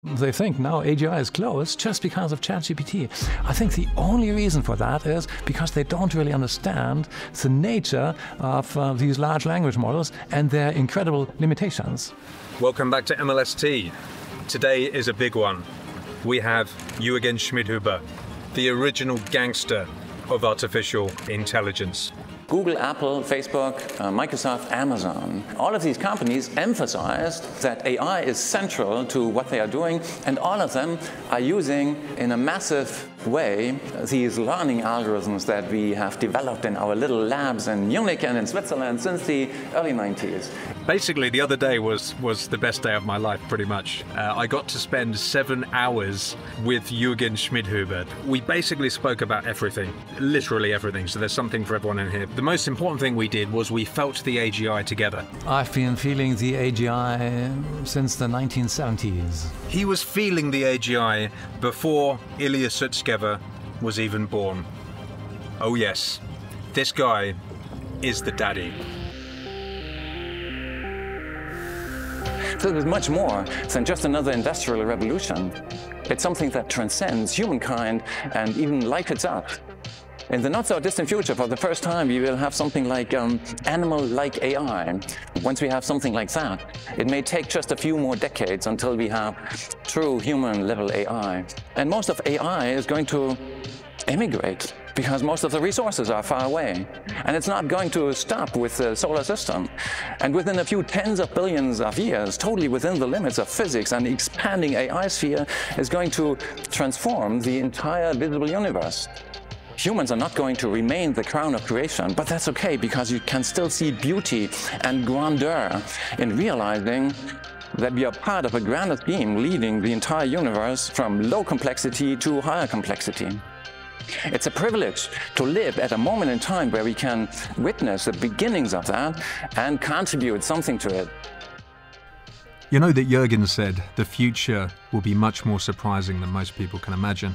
They think now AGI is closed just because of ChatGPT. I think the only reason for that is because they don't really understand the nature of these large language models and their incredible limitations. Welcome back to MLST. Today is a big one. We have Jürgen Schmidhuber, the original gangster of artificial intelligence. Google, Apple, Facebook, Microsoft, Amazon, all of these companies emphasized that AI is central to what they are doing, and all of them are using, in a massive way, these learning algorithms that we have developed in our little labs in Munich and in Switzerland since the early 90s. Basically, the other day was the best day of my life, pretty much. I got to spend 7 hours with Jürgen Schmidhuber. We basically spoke about everything, literally everything, so there's something for everyone in here. The most important thing we did was we felt the AGI together. I've been feeling the AGI since the 1970s. He was feeling the AGI before Ilya Sutskever was even born. Oh yes, this guy is the daddy. So it is much more than just another industrial revolution. It's something that transcends humankind and even life itself. In the not-so-distant future, for the first time, we will have something like animal-like AI. Once we have something like that, it may take just a few more decades until we have true human-level AI. And most of AI is going to emigrate, because most of the resources are far away. And it's not going to stop with the solar system. And within a few tens of billions of years, totally within the limits of physics, an expanding AI sphere is going to transform the entire visible universe. Humans are not going to remain the crown of creation, but that's okay, because you can still see beauty and grandeur in realizing that we are part of a grander scheme leading the entire universe from low complexity to higher complexity. It's a privilege to live at a moment in time where we can witness the beginnings of that and contribute something to it. You know that Jürgen said the future will be much more surprising than most people can imagine.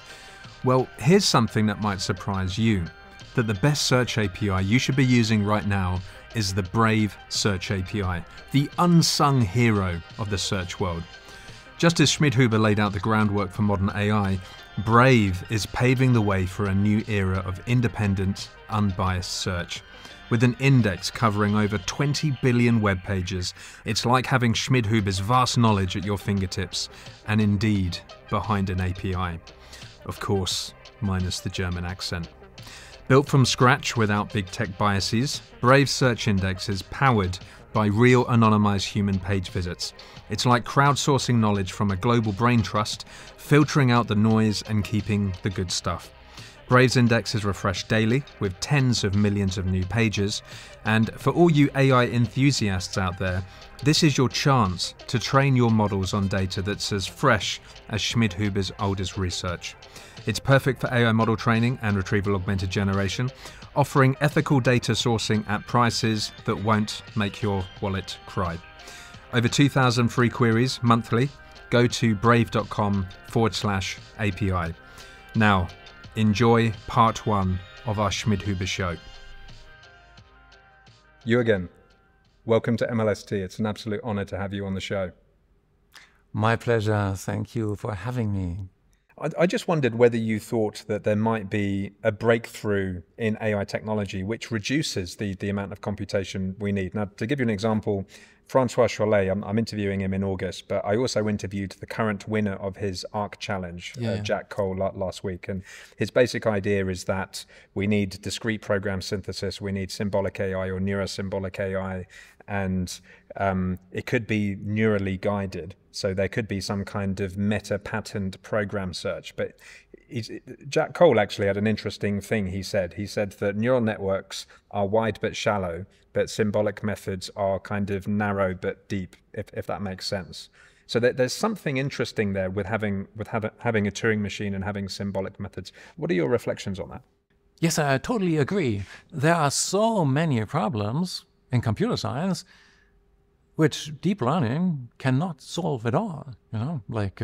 Well, here's something that might surprise you, that the best search API you should be using right now is the Brave Search API, the unsung hero of the search world. Just as Schmidhuber laid out the groundwork for modern AI, Brave is paving the way for a new era of independent, unbiased search. With an index covering over 20 billion web pages, it's like having Schmidhuber's vast knowledge at your fingertips, and indeed, behind an API. Of course, minus the German accent. Built from scratch without big tech biases, Brave Search Index is powered by real anonymized human page visits. It's like crowdsourcing knowledge from a global brain trust, filtering out the noise and keeping the good stuff. Brave's index is refreshed daily with tens of millions of new pages, and for all you AI enthusiasts out there, this is your chance to train your models on data that's as fresh as Schmidhuber's oldest research. It's perfect for AI model training and retrieval augmented generation, offering ethical data sourcing at prices that won't make your wallet cry. Over 2,000 free queries monthly. Go to brave.com/API. Now, enjoy part 1 of our Schmidhuber show. Jürgen, welcome to MLST. It's an absolute honor to have you on the show. My pleasure. Thank you for having me. I just wondered whether you thought that there might be a breakthrough in AI technology which reduces the amount of computation we need. Now, to give you an example, Francois Chollet, I'm interviewing him in August, but I also interviewed the current winner of his ARC challenge, Jack Cole, last week. And his basic idea is that we need discrete program synthesis, we need symbolic AI or neurosymbolic AI, and it could be neurally guided. So there could be some kind of meta-patterned program search. But Jack Cole actually had an interesting thing he said. He said that neural networks are wide but shallow, but symbolic methods are kind of narrow but deep, if that makes sense. So there's something interesting there with having a Turing machine and having symbolic methods. What are your reflections on that? Yes, I totally agree. There are so many problems in computer science which deep learning cannot solve at all, like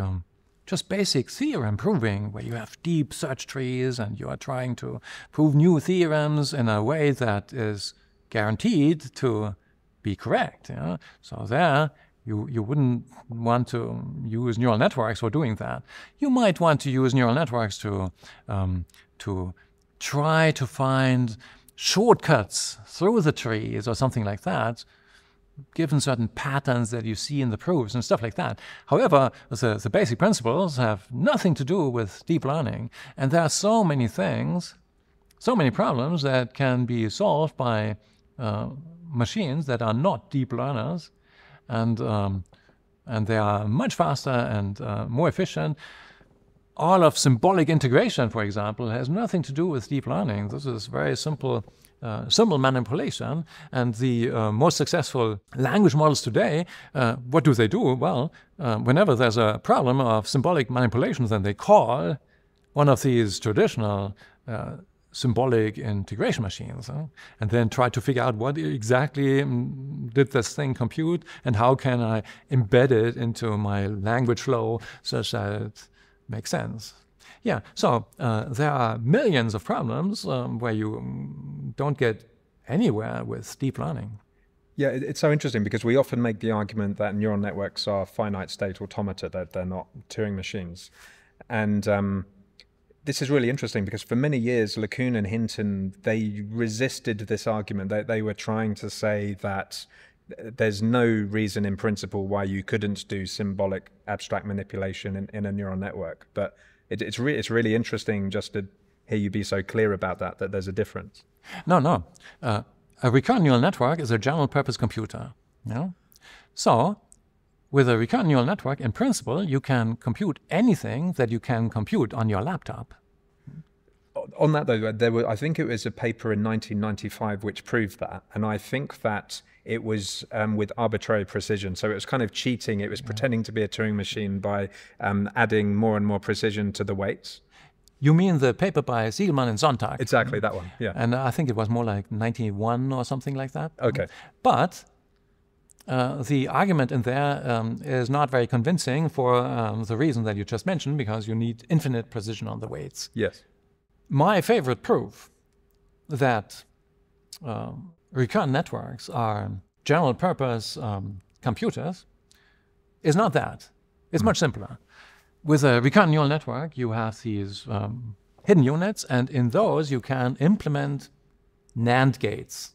just basic theorem proving, where you have deep search trees and you are trying to prove new theorems in a way that is guaranteed to be correct. So there You wouldn't want to use neural networks for doing that. You might want to use neural networks to try to find shortcuts through the trees or something like that, given certain patterns that you see in the proofs and stuff like that. However, the basic principles have nothing to do with deep learning. And there are so many things, so many problems that can be solved by machines that are not deep learners. And they are much faster and more efficient. All of symbolic integration, for example, has nothing to do with deep learning. This is very simple manipulation. And the most successful language models today, what do? Well, whenever there's a problem of symbolic manipulation, then they call one of these traditional symbolic integration machines, and then try to figure out what exactly did this thing compute and how can I embed it into my language flow such that it makes sense. Yeah, so there are millions of problems where you don't get anywhere with deep learning. Yeah, it's so interesting because we often make the argument that neural networks are finite state automata, that they're not Turing machines. And this is really interesting because for many years, LeCun and Hinton, they resisted this argument. They were trying to say that there's no reason in principle why you couldn't do symbolic abstract manipulation in a neural network. But it's really interesting just to hear you be so clear about that there's a difference. No. A recurrent neural network is a general purpose computer. So with a recurrent neural network, in principle, you can compute anything that you can compute on your laptop. On that, though, I think it was a paper in 1995 which proved that. And I think that it was with arbitrary precision. So it was kind of cheating. It was pretending to be a Turing machine by adding more and more precision to the weights. You mean the paper by Siegelman and Sonntag? Exactly, that one, yeah. And I think it was more like 91 or something like that. Okay. But the argument in there is not very convincing for the reason that you just mentioned, because you need infinite precision on the weights. Yes. My favorite proof that recurrent networks are general purpose computers is not that. It's much simpler. With a recurrent neural network, you have these hidden units, and in those you can implement NAND gates,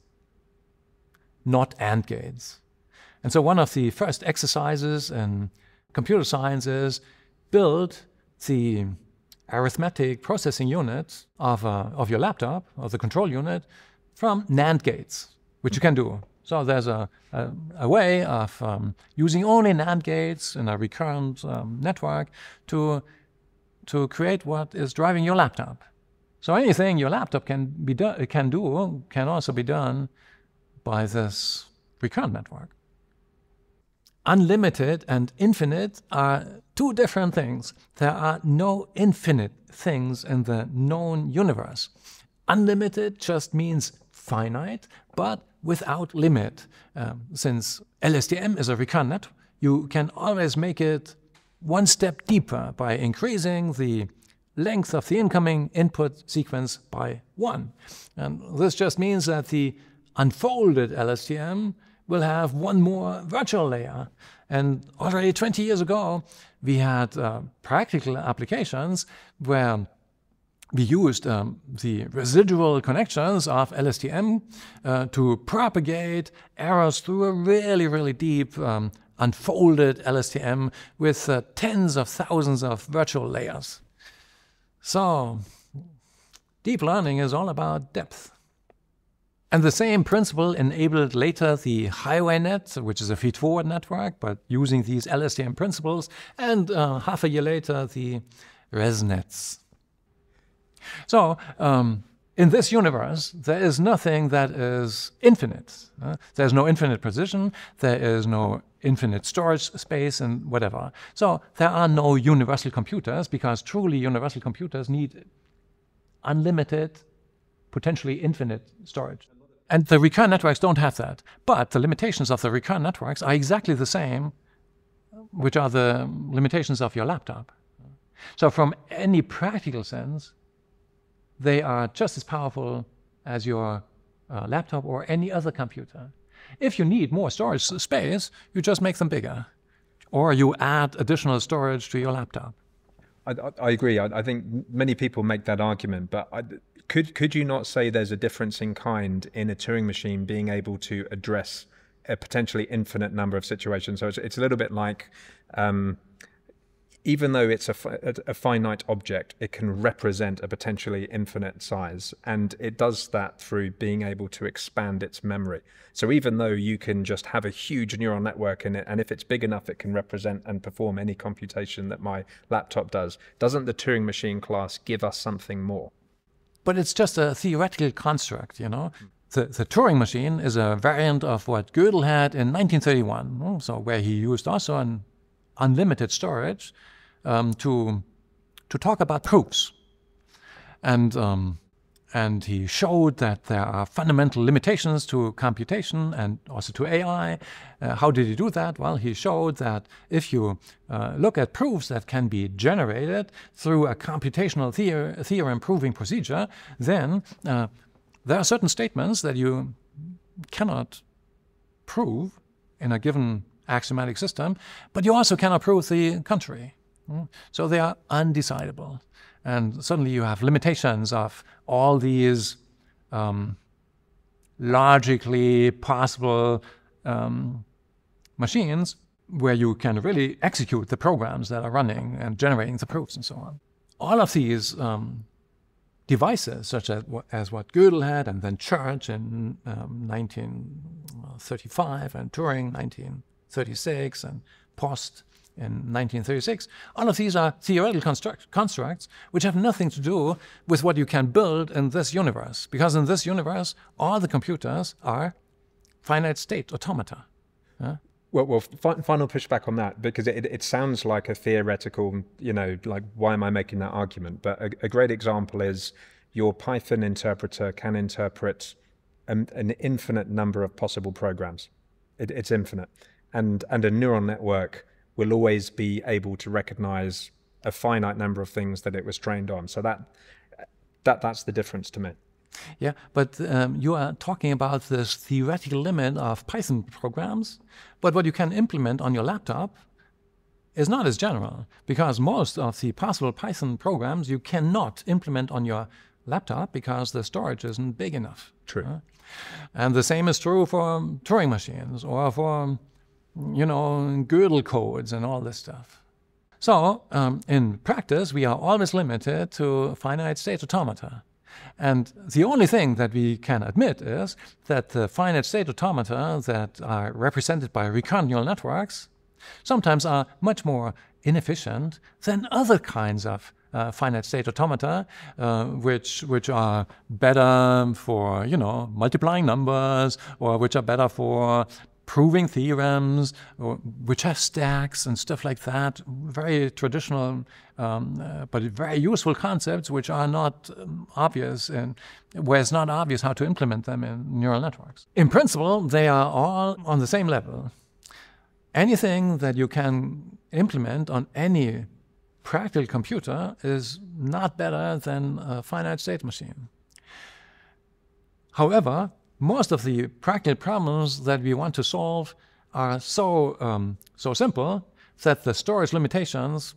not AND gates. And so one of the first exercises in computer science is build the arithmetic processing unit of your laptop, or the control unit, from NAND gates, which you can do. So there's a way of using only NAND gates in a recurrent network to create what is driving your laptop. So anything your laptop can do can also be done by this recurrent network. Unlimited and infinite are two different things. There are no infinite things in the known universe. Unlimited just means finite, but without limit. Since LSTM is a recurrent net, you can always make it one step deeper by increasing the length of the incoming input sequence by 1. And this just means that the unfolded LSTM will have one more virtual layer. And already 20 years ago, we had practical applications where we used the residual connections of LSTM to propagate errors through a really, really deep unfolded LSTM with tens of thousands of virtual layers. So deep learning is all about depth. And the same principle enabled later the highway net, which is a feed-forward network, but using these LSTM principles, and half a year later, the ResNets. So in this universe, there is nothing that is infinite. There's no infinite precision, there is no infinite storage space, and whatever. So there are no universal computers, because truly universal computers need unlimited, potentially infinite storage. And the recurrent networks don't have that. But the limitations of the recurrent networks are exactly the same, which are the limitations of your laptop. So from any practical sense, they are just as powerful as your laptop or any other computer. If you need more storage space, you just make them bigger, or you add additional storage to your laptop. I agree. I think many people make that argument, but could you not say there's a difference in kind in a Turing machine being able to address a potentially infinite number of situations? So it's a little bit like, even though it's a finite object, it can represent a potentially infinite size, and it does that through being able to expand its memory. So even though you can just have a huge neural network in it, and if it's big enough, it can represent and perform any computation that my laptop does, doesn't the Turing machine class give us something more? But it's just a theoretical construct, you know. The Turing machine is a variant of what Gödel had in 1931, so where he used also an unlimited storage to talk about proofs, and he showed that there are fundamental limitations to computation and also to AI. How did he do that? Well, he showed that if you look at proofs that can be generated through a computational theorem proving procedure, then there are certain statements that you cannot prove in a given axiomatic system, but you also cannot prove the contrary. So they are undecidable. And suddenly you have limitations of all these logically possible machines where you can really execute the programs that are running and generating the proofs and so on. All of these devices, such as what Gödel had, and then Church in 1935, and Turing 1936, and Post in 1936, all of these are theoretical constructs which have nothing to do with what you can build in this universe, because in this universe, all the computers are finite state automata. Well, final pushback on that, because it sounds like a theoretical, like, why am I making that argument? But a great example is your Python interpreter can interpret an infinite number of possible programs. It's infinite. And a neural network will always be able to recognize a finite number of things that it was trained on. So that's the difference to me. Yeah, but you are talking about this theoretical limit of Python programs, but what you can implement on your laptop is not as general, because most of the possible Python programs you cannot implement on your laptop because the storage isn't big enough. True. And the same is true for Turing machines or for, Gödel codes and all this stuff. So in practice, we are always limited to finite state automata. And the only thing that we can admit is that the finite state automata that are represented by recurrent neural networks sometimes are much more inefficient than other kinds of finite state automata, which are better for, multiplying numbers, or which are better for proving theorems, or which have stacks and stuff like that. Very traditional, but very useful concepts which are not obvious, and where it's not obvious how to implement them in neural networks. In principle, they are all on the same level. Anything that you can implement on any practical computer is not better than a finite state machine. However, most of the practical problems that we want to solve are so simple that the storage limitations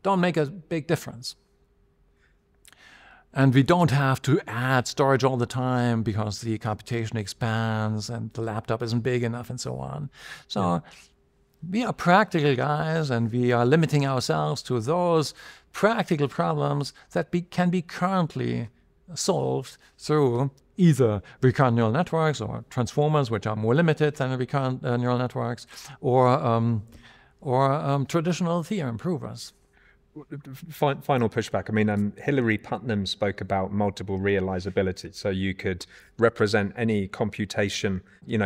don't make a big difference. And we don't have to add storage all the time because the computation expands and the laptop isn't big enough and so on. So we are practical guys, and we are limiting ourselves to those practical problems that can be currently solved through either recurrent neural networks or transformers, which are more limited than recurrent neural networks, or traditional theorem provers. Final pushback. I mean, Hilary Putnam spoke about multiple realizability. So you could represent any computation,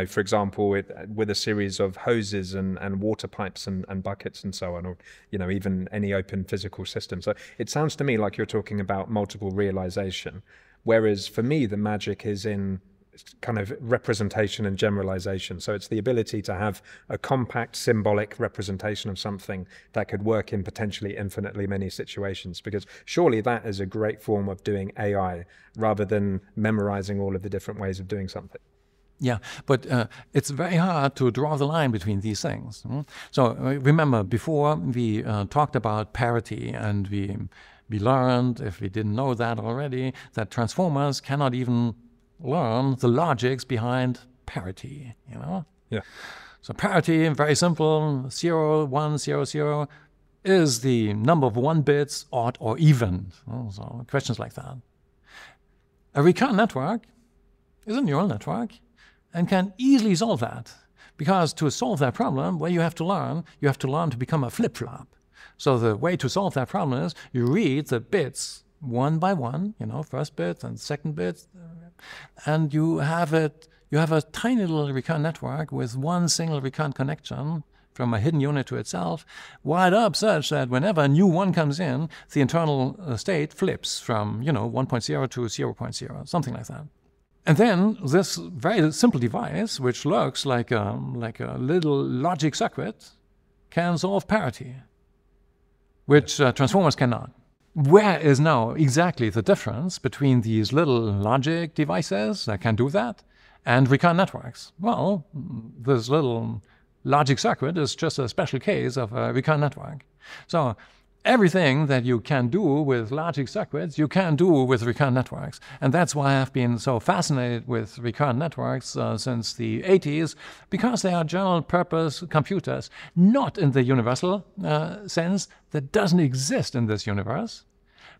for example, with a series of hoses and water pipes and buckets and so on, or, even any open physical system. So it sounds to me like you're talking about multiple realization. Whereas for me, the magic is in kind of representation and generalization. So it's the ability to have a compact symbolic representation of something that could work in potentially infinitely many situations, because surely that is a great form of doing AI rather than memorizing all of the different ways of doing something. Yeah, but it's very hard to draw the line between these things. So remember, before we talked about parity, and we learned, if we didn't know that already, that transformers cannot even learn the logics behind parity, you know? Yeah. So parity, very simple, 0, 1, 0, 0, is the number of 1 bits, odd or even. So questions like that. A recurrent network is a neural network and can easily solve that. Because to solve that problem, well, you have to learn to become a flip-flop. So the way to solve that problem is you read the bits one by one, you know, first bit and second bit, and you have a tiny little recurrent network with one single recurrent connection from a hidden unit to itself, wired up such that whenever a new one comes in, the internal state flips from, you know, 1.0 to 0.0, something like that. And then this very simple device, which looks like a little logic circuit, can solve parity, which transformers cannot. Where is now exactly the difference between these little logic devices that can do that and recurrent networks? Well, this little logic circuit is just a special case of a recurrent network. So everything that you can do with logic circuits, you can do with recurrent networks. And that's why I've been so fascinated with recurrent networks since the 80s, because they are general purpose computers, not in the universal sense that doesn't exist in this universe,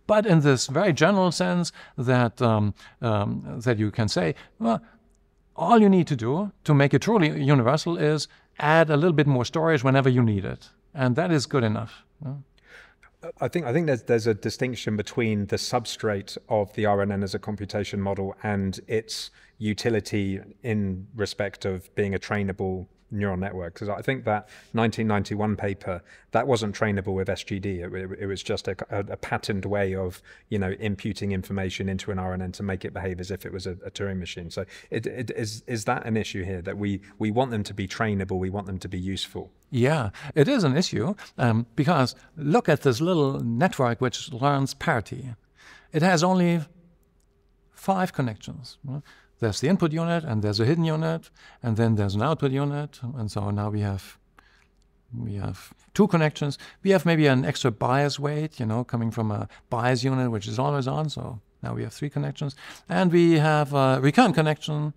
but in this very general sense that, that you can say, well, all you need to do to make it truly universal is add a little bit more storage whenever you need it. And that is good enough. I think there's a distinction between the substrate of the RNN as a computation model and its utility in respect of being a trainable neural network. Because I think that 1991 paper, that wasn't trainable with SGD. It was just a patterned way of, you know, imputing information into an RNN to make it behave as if it was a Turing machine. So is that an issue here, that we want them to be trainable, we want them to be useful? Yeah, it is an issue because look at this little network which learns parity. It has only 5 connections. There's the input unit, and there's a hidden unit, and then there's an output unit, and so now we have 2 connections. We have maybe an extra bias weight, you know, coming from a bias unit which is always on, so now we have 3 connections. And we have a recurrent connection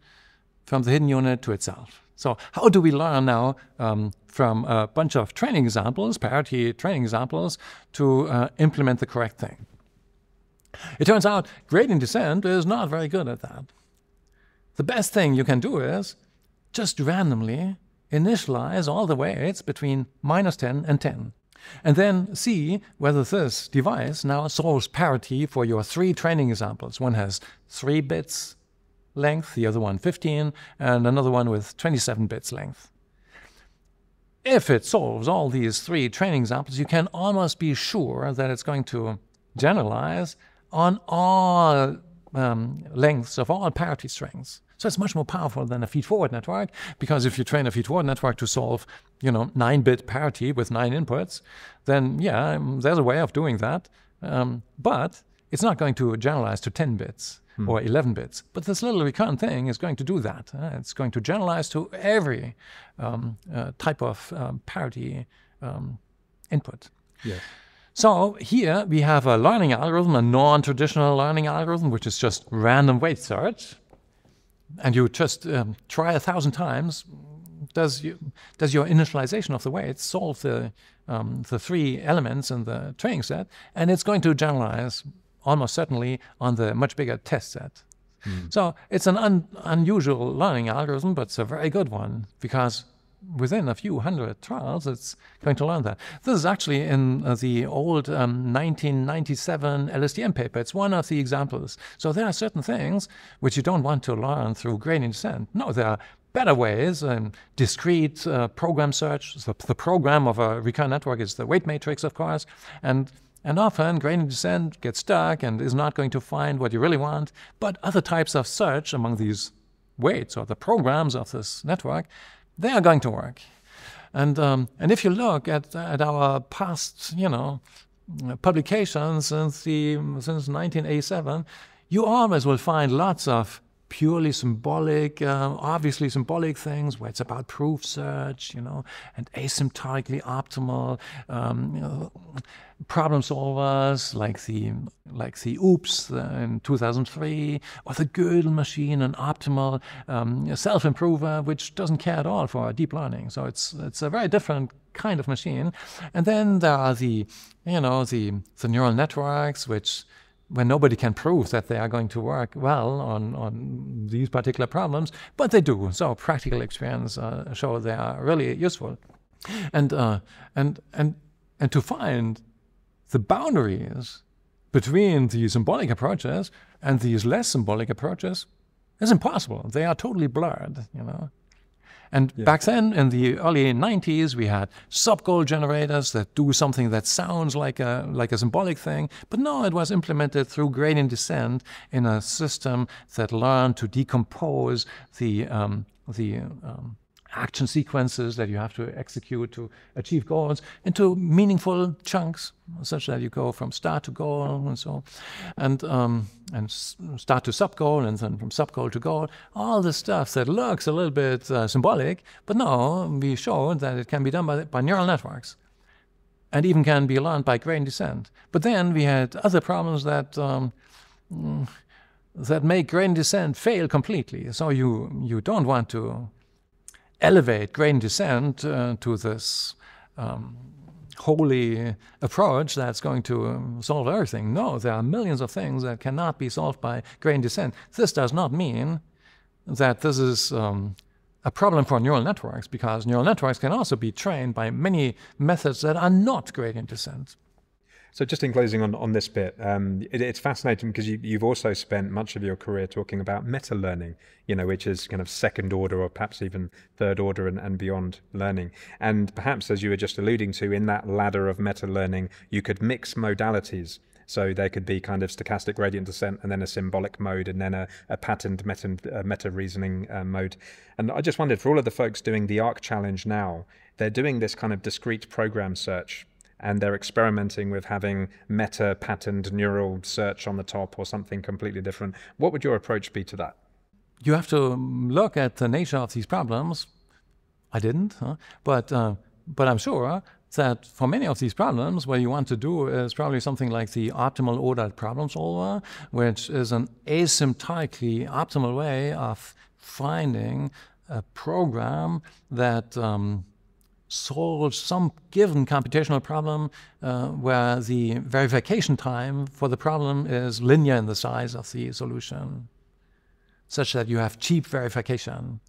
from the hidden unit to itself. So how do we learn now from a bunch of training examples, parity training examples, to implement the correct thing? It turns out gradient descent is not very good at that. The best thing you can do is just randomly initialize all the weights between -10 and 10. And then see whether this device now solves parity for your 3 training examples. One has 3 bits length, the other one 15, and another one with 27 bits length. If it solves all these 3 training examples, you can almost be sure that it's going to generalize on all lengths of all parity strings. So it's much more powerful than a feed-forward network, because if you train a feed-forward network to solve, you know, 9-bit parity with 9 inputs, then yeah, there's a way of doing that, but it's not going to generalize to 10 bits or 11 bits. But this little recurrent thing is going to do that. It's going to generalize to every type of parity input. Yeah. So here we have a learning algorithm, a non-traditional learning algorithm, which is just random weight search. And you just try 1,000 times. Does your initialization of the weights solve the 3 elements in the training set? And it's going to generalize almost certainly on the much bigger test set. So it's an unusual learning algorithm, but it's a very good one, because within a few hundred trials, it's going to learn that. This is actually in the old 1997 LSTM paper. It's one of the examples. So there are certain things which you don't want to learn through gradient descent. No, there are better ways, discrete program search. So the program of a recurrent network is the weight matrix, of course, and often gradient descent gets stuck and is not going to find what you really want. But other types of search among these weights or the programs of this network, they are going to work. And if you look at our past, you know, publications since 1987, you always will find lots of purely symbolic, obviously symbolic things where it's about proof search, and asymptotically optimal problem solvers like the OOPS in 2003, or the Gödel machine, an optimal self-improver, which doesn't care at all for deep learning. So it's a very different kind of machine. And then there are the neural networks, which when nobody can prove that they are going to work well on these particular problems, but they do. So practical experience show they are really useful. And to find the boundaries between the symbolic approaches and these less symbolic approaches is impossible. They are totally blurred, And back then, in the early 90s, we had sub-goal generators that do something that sounds like a symbolic thing, but no, it was implemented through gradient descent in a system that learned to decompose the action sequences that you have to execute to achieve goals into meaningful chunks, such that you go from start to goal and so on, and start to sub-goal, and then from sub-goal to goal, all the stuff that looks a little bit symbolic, but no, we showed that it can be done by neural networks, and even can be learned by gradient descent. But then we had other problems that make gradient descent fail completely. So you don't want to elevate gradient descent to this holy approach that's going to solve everything. No, there are millions of things that cannot be solved by gradient descent. This does not mean that this is a problem for neural networks, because neural networks can also be trained by many methods that are not gradient descent. So just in closing on this bit, it's fascinating because you've also spent much of your career talking about meta-learning, which is kind of second order or perhaps even third order and beyond learning. And perhaps, as you were just alluding to, in that ladder of meta-learning, you could mix modalities. So there could be kind of stochastic gradient descent, and then a symbolic mode, and then a patterned meta-reasoning mode. And I just wondered, for all of the folks doing the ARC challenge now, they're doing this kind of discrete program search, and they're experimenting with having meta-patterned neural search on the top or something completely different. What would your approach be to that? You have to look at the nature of these problems. I didn't, but I'm sure that for many of these problems, what you want to do is probably something like the optimal ordered problem solver, which is an asymptotically optimal way of finding a program that solves some given computational problem where the verification time for the problem is linear in the size of the solution, such that you have cheap verification.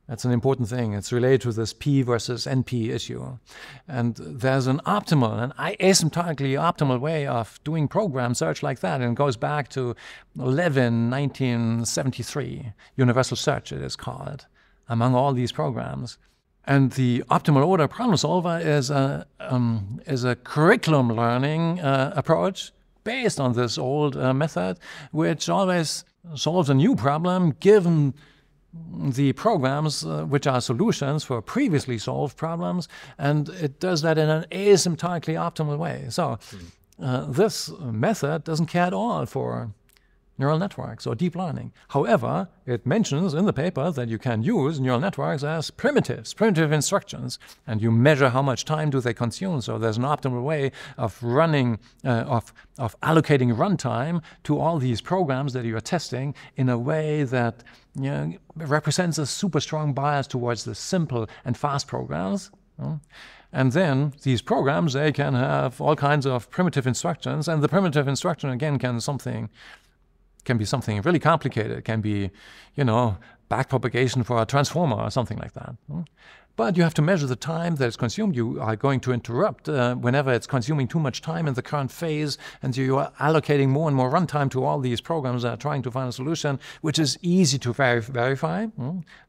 That's an important thing. It's related to this P versus NP issue. And there's an asymptotically optimal way of doing program search like that, and it goes back to Levin, 1973. Universal search, it is called, among all these programs. And the optimal order problem solver is a curriculum learning approach based on this old method, which always solves a new problem given the programs which are solutions for previously solved problems, and it does that in an asymptotically optimal way. So this method doesn't care at all for neural networks or deep learning. However, it mentions in the paper that you can use neural networks as primitive instructions, and you measure how much time do they consume. So there's an optimal way of running, of allocating runtime to all these programs that you are testing in a way that represents a super strong bias towards the simple and fast programs. And then these programs, they can have all kinds of primitive instructions, and the primitive instruction again can be something really complicated. It can be, backpropagation for a transformer or something like that. But you have to measure the time that is consumed. You are going to interrupt whenever it's consuming too much time in the current phase, and you are allocating more and more runtime to all these programs that are trying to find a solution, which is easy to verify.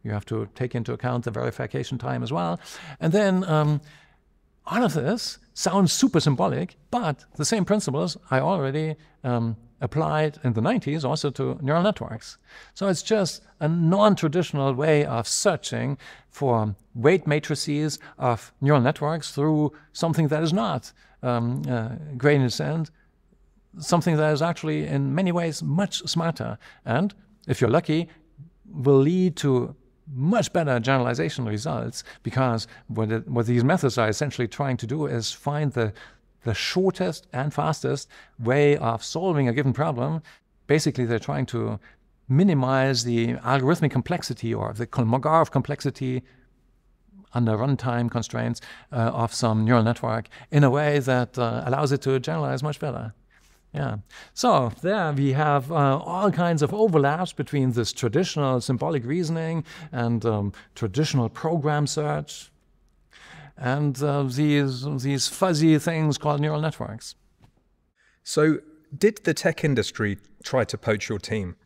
You have to take into account the verification time as well. And then all of this sounds super symbolic, but the same principles I already applied in the 90s also to neural networks. So it's just a non-traditional way of searching for weight matrices of neural networks through something that is not gradient descent, something that is actually in many ways much smarter. And if you're lucky, will lead to much better generalization results, because what these methods are essentially trying to do is find the shortest and fastest way of solving a given problem. Basically, they're trying to minimize the algorithmic complexity or the Kolmogorov complexity under runtime constraints of some neural network in a way that allows it to generalize much better. Yeah. So there we have all kinds of overlaps between this traditional symbolic reasoning and traditional program search and these fuzzy things called neural networks. So did the tech industry try to poach your team?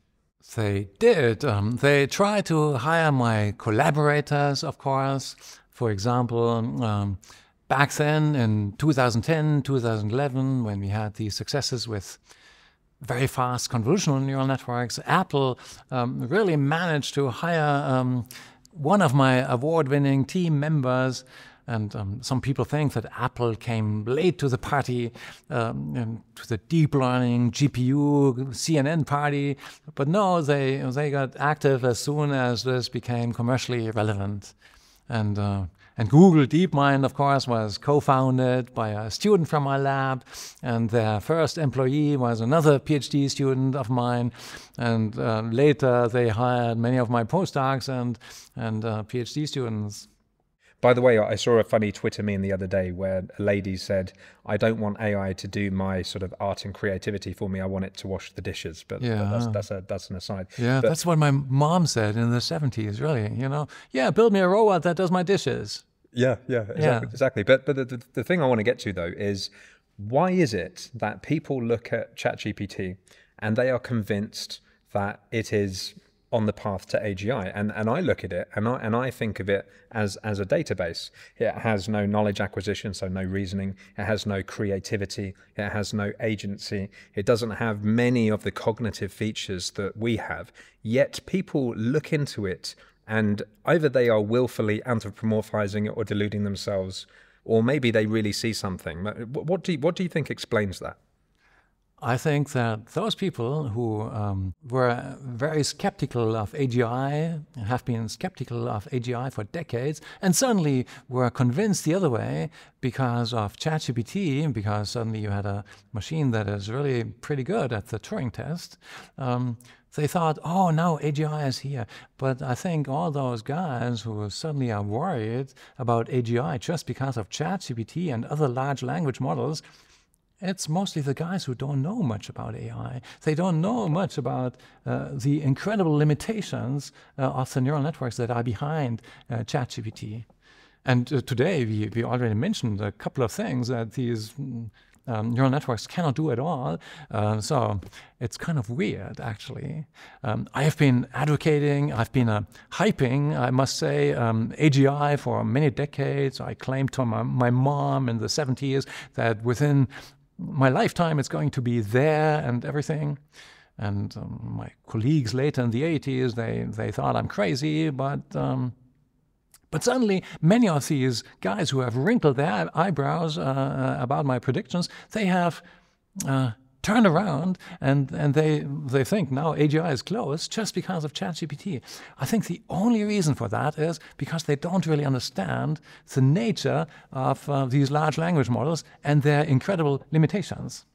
They did. They tried to hire my collaborators, of course. For example, back then in 2010, 2011, when we had these successes with very fast convolutional neural networks, Apple really managed to hire one of my award-winning team members. And some people think that Apple came late to the party, to the deep learning GPU CNN party. But no, they got active as soon as this became commercially relevant. And Google DeepMind, of course, was co-founded by a student from my lab, and their first employee was another PhD student of mine. And later they hired many of my postdocs and PhD students. By the way, I saw a funny Twitter meme the other day where a lady said, I don't want AI to do my sort of art and creativity for me. I want it to wash the dishes. But that's an aside. Yeah, that's what my mom said in the 70s, really. You know, yeah, build me a robot that does my dishes. Yeah, exactly. But the thing I want to get to, though, is why is it that people look at ChatGPT and they are convinced that it is on the path to AGI, and I look at it and I think of it as a database. It has no knowledge acquisition, so no reasoning. It has no creativity. It has no agency. It doesn't have many of the cognitive features that we have. Yet people look into it, and either they are willfully anthropomorphizing it or deluding themselves, or maybe they really see something. What do you think explains that? I think that those people who were very skeptical of AGI, have been skeptical of AGI for decades, and suddenly were convinced the other way because of ChatGPT, because suddenly you had a machine that is really pretty good at the Turing test. They thought, oh, now AGI is here. But I think all those guys who suddenly are worried about AGI just because of ChatGPT and other large language models, it's mostly the guys who don't know much about AI. They don't know much about the incredible limitations of the neural networks that are behind ChatGPT. And today we already mentioned a couple of things that these neural networks cannot do at all. So it's kind of weird, actually. I have been advocating, I've been hyping, I must say, AGI for many decades. I claimed to my mom in the 70s that within my lifetime it's going to be there and everything. And my colleagues later in the 80s, they thought I'm crazy, but suddenly many of these guys who have wrinkled their eyebrows about my predictions, they have turned around and they think now AGI is close just because of ChatGPT. I think the only reason for that is because they don't really understand the nature of these large language models and their incredible limitations.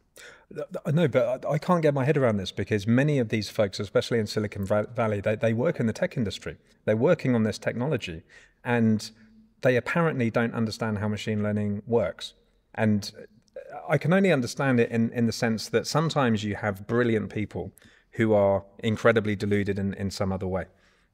No, but I can't get my head around this, because many of these folks, especially in Silicon Valley, they work in the tech industry. They're working on this technology, and they apparently don't understand how machine learning works. And I can only understand it in the sense that sometimes you have brilliant people who are incredibly deluded in some other way,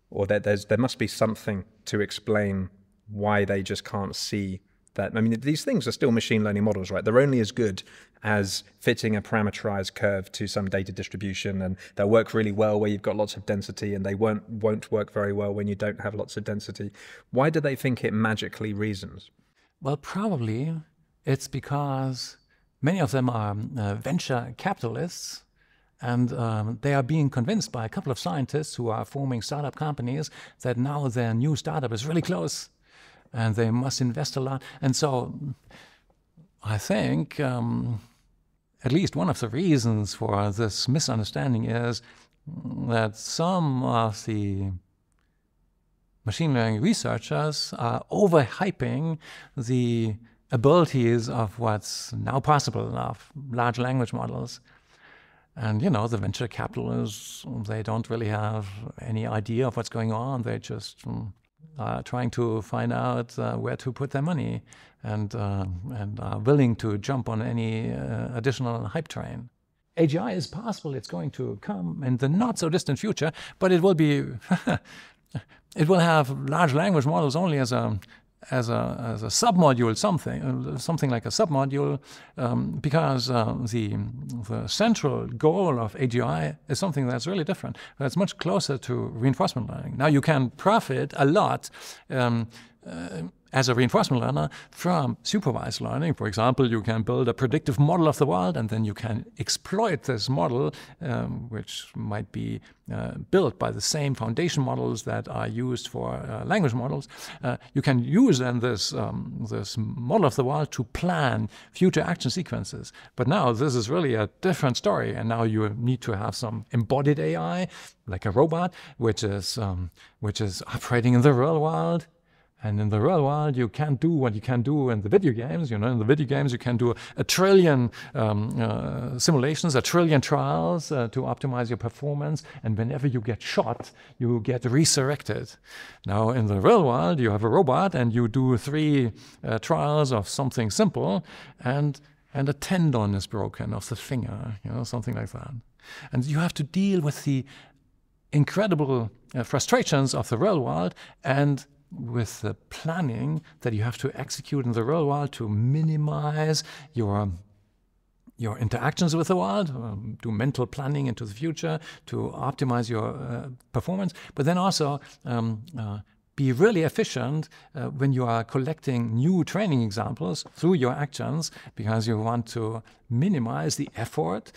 or there must be something to explain why they just can't see that. I mean, these things are still machine learning models, right? They're only as good as fitting a parameterized curve to some data distribution, and they'll work really well where you've got lots of density, and they won't work very well when you don't have lots of density. Why do they think it magically reasons? Well, probably it's because many of them are venture capitalists, and they are being convinced by a couple of scientists who are forming startup companies that now their new startup is really close and they must invest a lot. And so I think at least one of the reasons for this misunderstanding is that some of the machine learning researchers are overhyping the abilities of what's now possible of large language models. And, you know, the venture capitalists, they don't really have any idea of what's going on. They just are trying to find out where to put their money and are willing to jump on any additional hype train. AGI is possible. It's going to come in the not so distant future, but it will be, it will have large language models only as a submodule, something like a submodule, because the central goal of AGI is something that's really different. That's much closer to reinforcement learning. Now you can profit a lot as a reinforcement learner from supervised learning. For example, you can build a predictive model of the world, and then you can exploit this model, which might be built by the same foundation models that are used for language models. You can use then this model of the world to plan future action sequences. But now this is really a different story, and now you need to have some embodied AI, like a robot, which is operating in the real world. And in the real world, you can't do what you can do in the video games. You know, in the video games, you can do a trillion simulations, a trillion trials to optimize your performance. And whenever you get shot, you get resurrected. Now, in the real world, you have a robot, and you do 3 trials of something simple, and a tendon is broken of the finger, you know, something like that. And you have to deal with the incredible frustrations of the real world and with the planning that you have to execute in the real world to minimize your interactions with the world, do mental planning into the future to optimize your performance, but then also be really efficient when you are collecting new training examples through your actions, because you want to minimize the effort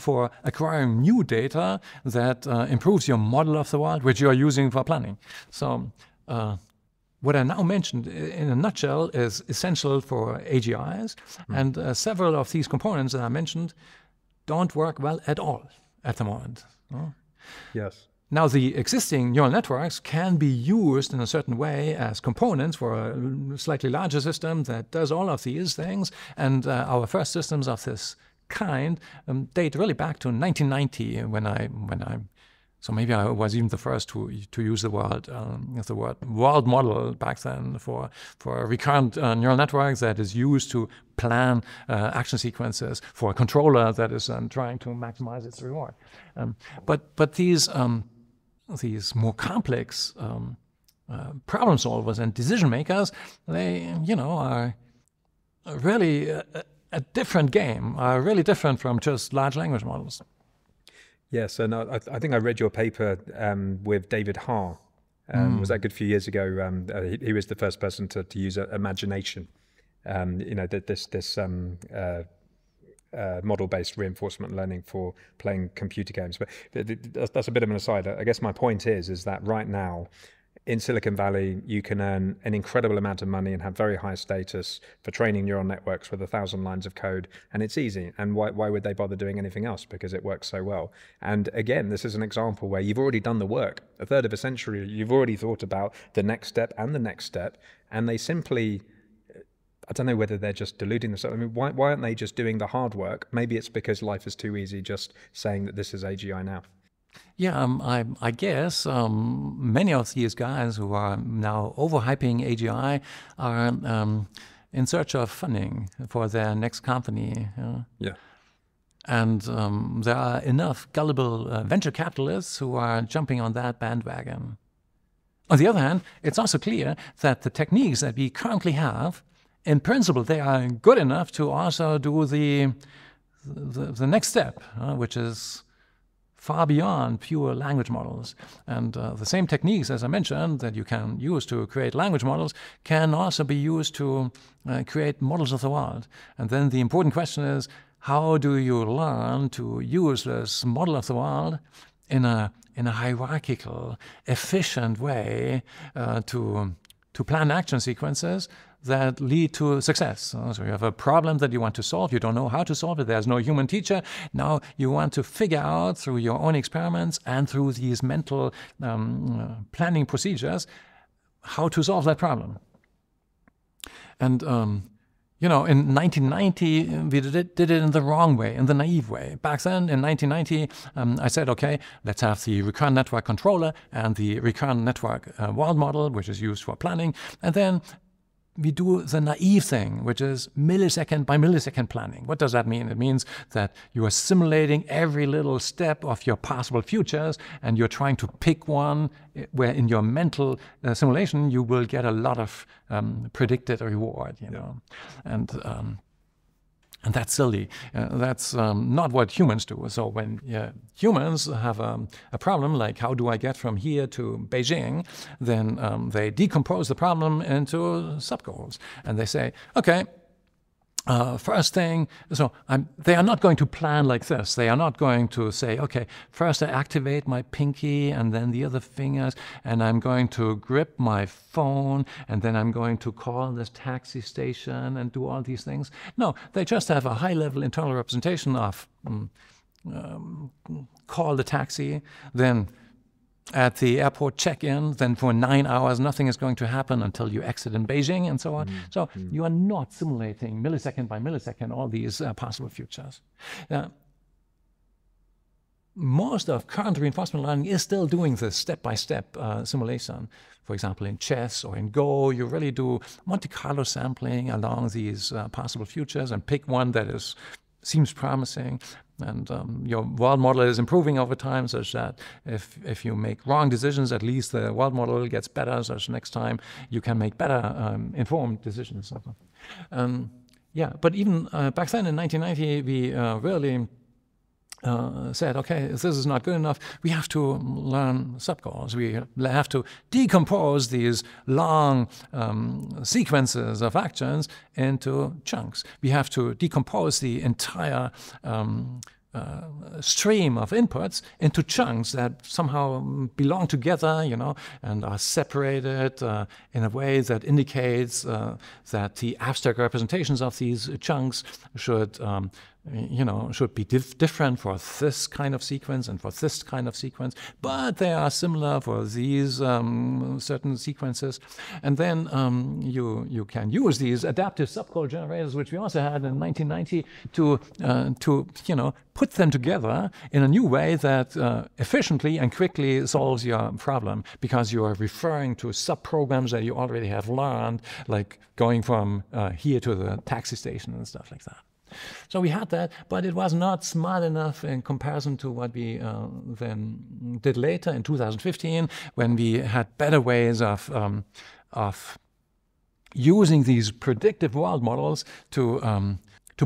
for acquiring new data that improves your model of the world, which you are using for planning. So what I now mentioned in a nutshell is essential for AGIs, and several of these components that I mentioned don't work well at all at the moment. Yes. Now, the existing neural networks can be used in a certain way as components for a slightly larger system that does all of these things, and our first systems of this kind date really back to 1990 when I so maybe I was even the first to use the word world model back then for a recurrent neural network that is used to plan action sequences for a controller that is trying to maximize its reward. But these more complex problem solvers and decision makers, they are really a different game, are really different from just large language models. Yes, and I think I read your paper with David Ha. Was that a good few years ago? He was the first person to use imagination. This model-based reinforcement learning for playing computer games. But that's a bit of an aside. I guess my point is that right now, in Silicon Valley, you can earn an incredible amount of money and have very high status for training neural networks with 1,000 lines of code, and it's easy. And why would they bother doing anything else? Because it works so well. And again, this is an example where you've already done the work. A third of a century, you've already thought about the next step and the next step, and they simply, I don't know whether they're just deluding themselves. I mean, why aren't they just doing the hard work? Maybe it's because life is too easy just saying that this is AGI now. Yeah, I guess many of these guys who are now overhyping AGI are in search of funding for their next company. Yeah. And there are enough gullible venture capitalists who are jumping on that bandwagon. On the other hand, it's also clear that the techniques that we currently have, in principle, they are good enough to also do the next step, which is far beyond pure language models. And the same techniques, as I mentioned, that you can use to create language models can also be used to create models of the world. And then the important question is, how do you learn to use this model of the world in a hierarchical, efficient way to plan action sequences that lead to success. So you have a problem that you want to solve. You don't know how to solve it. There's no human teacher. Now you want to figure out through your own experiments and through these mental planning procedures how to solve that problem. And you know, in 1990, we did it in the wrong way, in the naive way. Back then, in 1990, I said, okay, let's have the recurrent network controller and the recurrent network world model, which is used for planning. And then we do the naive thing, which is millisecond by millisecond planning. What does that mean? It means that you are simulating every little step of your possible futures, and you're trying to pick one where in your mental simulation you will get a lot of predicted reward, you know. And that's silly. That's not what humans do. So when humans have a problem, like how do I get from here to Beijing, then they decompose the problem into sub-goals. And they say, okay, first thing, so they are not going to plan like this. They are not going to say, okay, first I activate my pinky and then the other fingers, and I'm going to grip my phone, and then I'm going to call this taxi station and do all these things. No, they just have a high-level internal representation of call the taxi, then at the airport check-in, then for 9 hours nothing is going to happen until you exit in Beijing and so on. So you are not simulating millisecond by millisecond all these possible futures. Most of current reinforcement learning is still doing this step-by-step simulation. For example, in chess or in Go, you really do Monte Carlo sampling along these possible futures and pick one that seems promising. And your world model is improving over time, such that if you make wrong decisions, at least the world model gets better, such next time you can make better informed decisions. Yeah, but even back then in 1990, we really said, okay, this is not good enough. We have to learn subgoals. We have to decompose these long sequences of actions into chunks. We have to decompose the entire stream of inputs into chunks that somehow belong together, you know, and are separated in a way that indicates that the abstract representations of these chunks should should be different for this kind of sequence and for this kind of sequence, but they are similar for these certain sequences. And then you can use these adaptive subgoal generators, which we also had in 1990, to put them together in a new way that efficiently and quickly solves your problem, because you are referring to subprograms that you already have learned, like going from here to the taxi station and stuff like that. So we had that, but it was not smart enough in comparison to what we then did later in 2015, when we had better ways of using these predictive world models to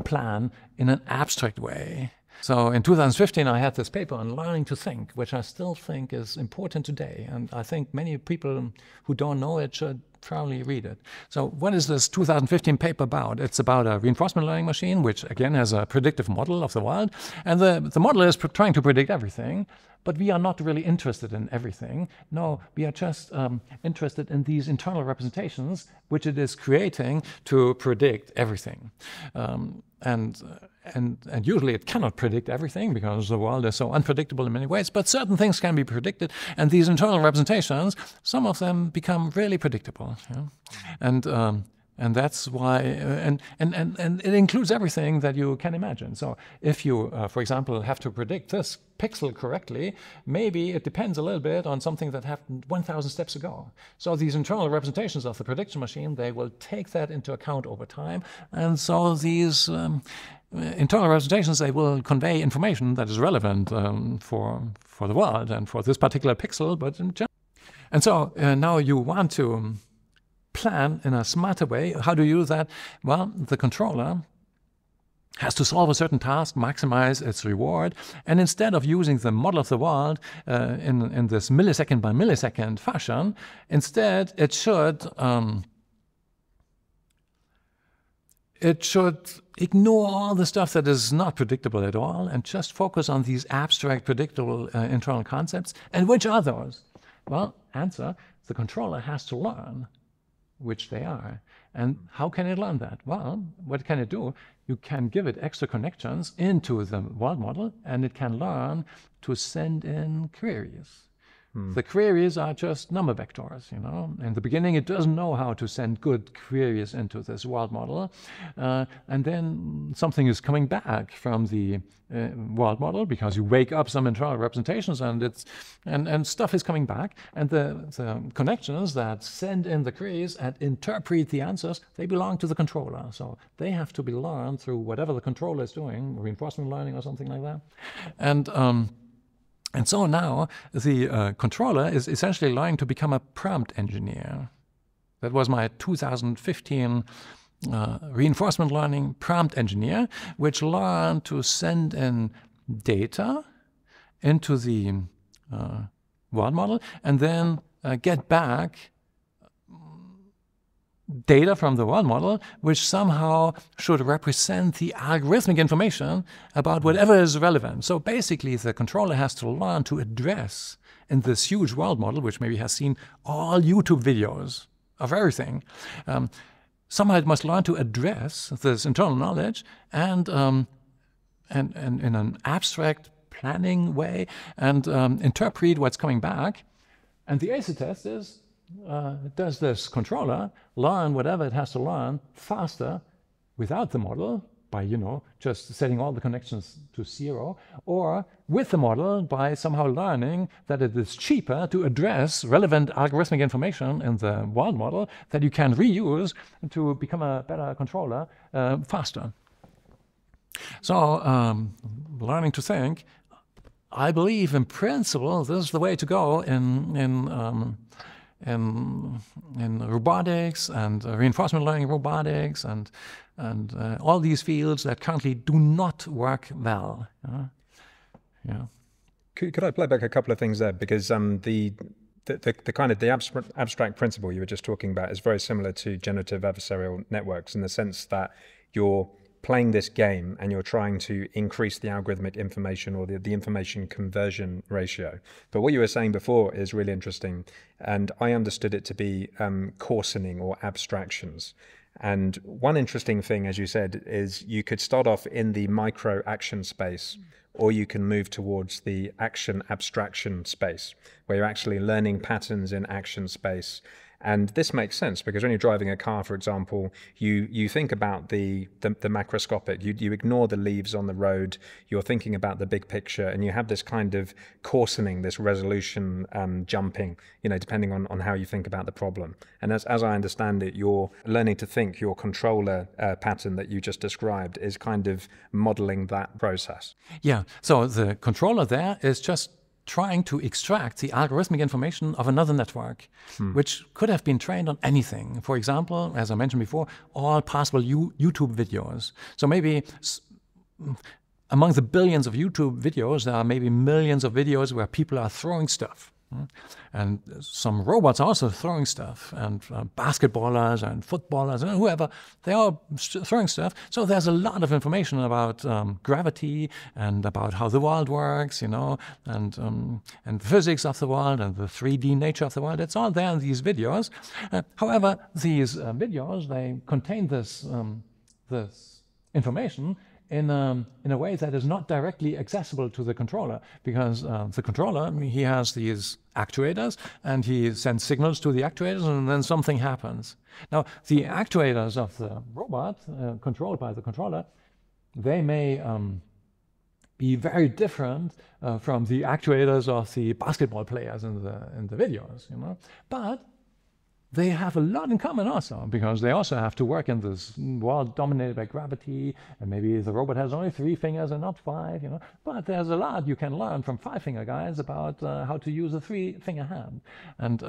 plan in an abstract way. So in 2015, I had this paper on learning to think, which I still think is important today. And I think many people who don't know it should probably read it. So what is this 2015 paper about? It's about a reinforcement learning machine, which again has a predictive model of the world. And the model is trying to predict everything, but we are not really interested in everything. No, we are just interested in these internal representations, which it is creating to predict everything. And usually it cannot predict everything because the world is so unpredictable in many ways, but certain things can be predicted, and these internal representations, some of them become really predictable. And that's why, and it includes everything that you can imagine. So if you, for example, have to predict this pixel correctly, maybe it depends a little bit on something that happened 1,000 steps ago. So these internal representations of the prediction machine, they will take that into account over time. And so these internal representations, they will convey information that is relevant for the world and for this particular pixel, but in general. And so now you want to plan in a smarter way. How do you do that? Well, the controller has to solve a certain task, maximize its reward, and instead of using the model of the world in this millisecond by millisecond fashion, instead it should ignore all the stuff that is not predictable at all and just focus on these abstract, predictable internal concepts. And which are those? Well, answer, the controller has to learn which they are. And how can it learn that? Well, what can it do? You can give it extra connections into the world model, and it can learn to send in queries. The queries are just number vectors, you know. In the beginning, it doesn't know how to send good queries into this world model. And then something is coming back from the world model, because you wake up some internal representations, and stuff is coming back. And the connections that send in the queries and interpret the answers, they belong to the controller. So they have to be learned through whatever the controller is doing, reinforcement learning or something like that. And so now the controller is essentially learning to become a prompt engineer. That was my 2015 reinforcement learning prompt engineer, which learned to send in data into the world model and then get back data from the world model, which somehow should represent the algorithmic information about whatever is relevant. So basically, the controller has to learn to address in this huge world model, which maybe has seen all YouTube videos of everything. Somehow it must learn to address this internal knowledge and in an abstract planning way and interpret what's coming back. And the acid test is, does this controller learn whatever it has to learn faster without the model by, you know, just setting all the connections to 0, or with the model by somehow learning that it is cheaper to address relevant algorithmic information in the world model that you can reuse to become a better controller faster. So learning to think, I believe in principle this is the way to go in robotics and reinforcement learning robotics and all these fields that currently do not work well. Yeah. Could I play back a couple of things there? Because the kind of the abstract principle you were just talking about is very similar to generative adversarial networks in the sense that you're playing this game and you're trying to increase the algorithmic information or the information conversion ratio. But what you were saying before is really interesting, and I understood it to be coarsening or abstractions. And one interesting thing, as you said, is you could start off in the micro action space, or you can move towards the action abstraction space, where you're actually learning patterns in action space. And this makes sense because when you're driving a car, for example, you think about the macroscopic, you ignore the leaves on the road, you're thinking about the big picture, and you have this kind of coarsening, this resolution jumping, you know, depending on how you think about the problem. And as I understand it, you're learning to think, your controller pattern that you just described is kind of modeling that process. Yeah, so the controller there is just trying to extract the algorithmic information of another network, which could have been trained on anything. For example, as I mentioned before, all possible YouTube videos. So maybe among the billions of YouTube videos, there are maybe millions of videos where people are throwing stuff. And some robots are also throwing stuff, and basketballers and footballers and whoever, they are throwing stuff. So there's a lot of information about gravity and about how the world works, you know, and the physics of the world and the 3D nature of the world. It's all there in these videos. However, these videos, they contain this information in a way that is not directly accessible to the controller, because the controller, he has these actuators and he sends signals to the actuators and then something happens. Now, the actuators of the robot, controlled by the controller, they may be very different from the actuators of the basketball players in the videos, you know, but they have a lot in common also, because they also have to work in this world dominated by gravity, and maybe the robot has only 3 fingers and not 5, you know. But there's a lot you can learn from 5-finger guys about how to use a 3-finger hand, and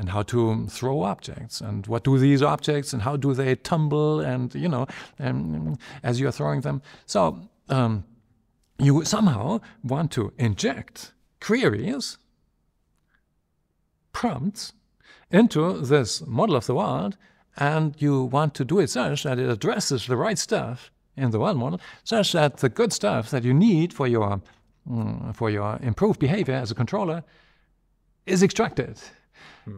how to throw objects, and what do these objects, and how do they tumble, and you know, as you're throwing them. So you somehow want to inject queries, prompts, into this model of the world, and you want to do it such that it addresses the right stuff in the world model, such that the good stuff that you need for your improved behavior as a controller is extracted.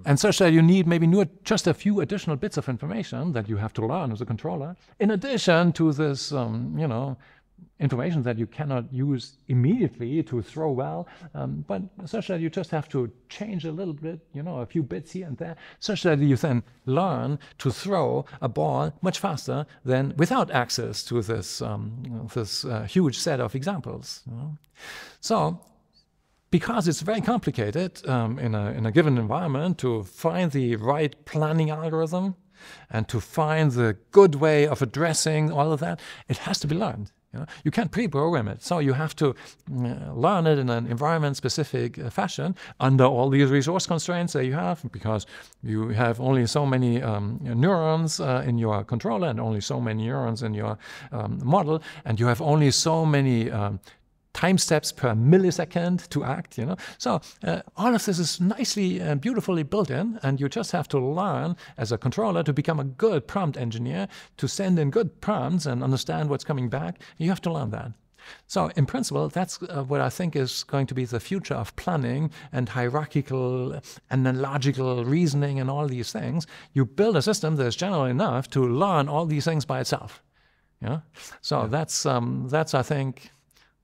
And such that you need maybe just a few additional bits of information that you have to learn as a controller, in addition to this, information that you cannot use immediately to throw well, but such that you just have to change a little bit, a few bits here and there, such that you then learn to throw a ball much faster than without access to this, huge set of examples. So, because it's very complicated in a given environment to find the right planning algorithm and to find the good way of addressing all of that, it has to be learned. You can't pre-program it, so you have to learn it in an environment-specific fashion under all these resource constraints that you have, because you have only so many neurons in your controller and only so many neurons in your model, and you have only so many time steps per millisecond to act, So all of this is nicely and beautifully built in, and you just have to learn as a controller to become a good prompt engineer, to send in good prompts and understand what's coming back. You have to learn that. So in principle, that's what I think is going to be the future of planning and hierarchical, analogical reasoning and all these things. You build a system that's general enough to learn all these things by itself. So that's I think,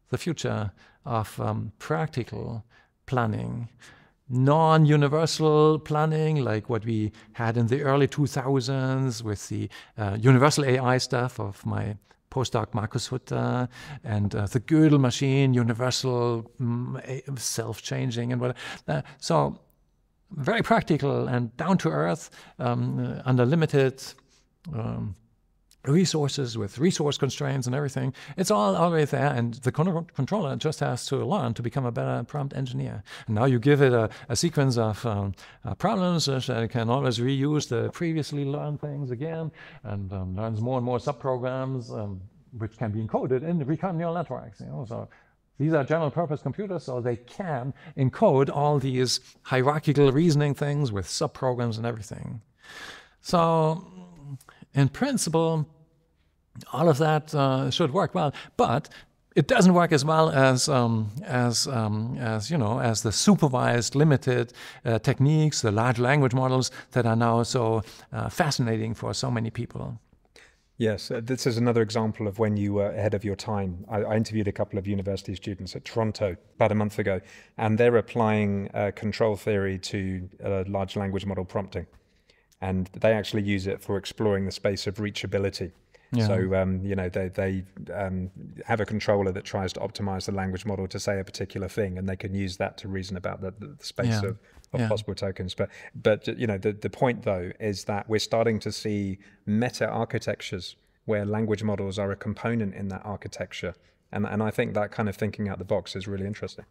the future of practical planning. Non-universal planning, like what we had in the early 2000s with the universal AI stuff of my postdoc Markus Hutter, and the Gödel machine, universal self-changing and whatever. So very practical and down-to-earth under limited resources, with resource constraints and everything. It's all already there, and the controller just has to learn to become a better prompt engineer. And now you give it a sequence of problems so that it can always reuse the previously learned things again, and learns more and more subprograms, which can be encoded in the recurrent neural networks. So these are general purpose computers, so they can encode all these hierarchical reasoning things with subprograms and everything. So in principle, all of that should work well, but it doesn't work as well as the supervised, limited techniques, the large language models that are now so fascinating for so many people. Yes, this is another example of when you were ahead of your time. I interviewed a couple of university students at Toronto about a month ago, and they're applying control theory to large language model prompting. And they actually use it for exploring the space of reachability. Yeah. So, they have a controller that tries to optimize the language model to say a particular thing, and they can use that to reason about the space of possible tokens. But the point, though, is that we're starting to see meta-architectures where language models are a component in that architecture. And I think that kind of thinking out the box is really interesting.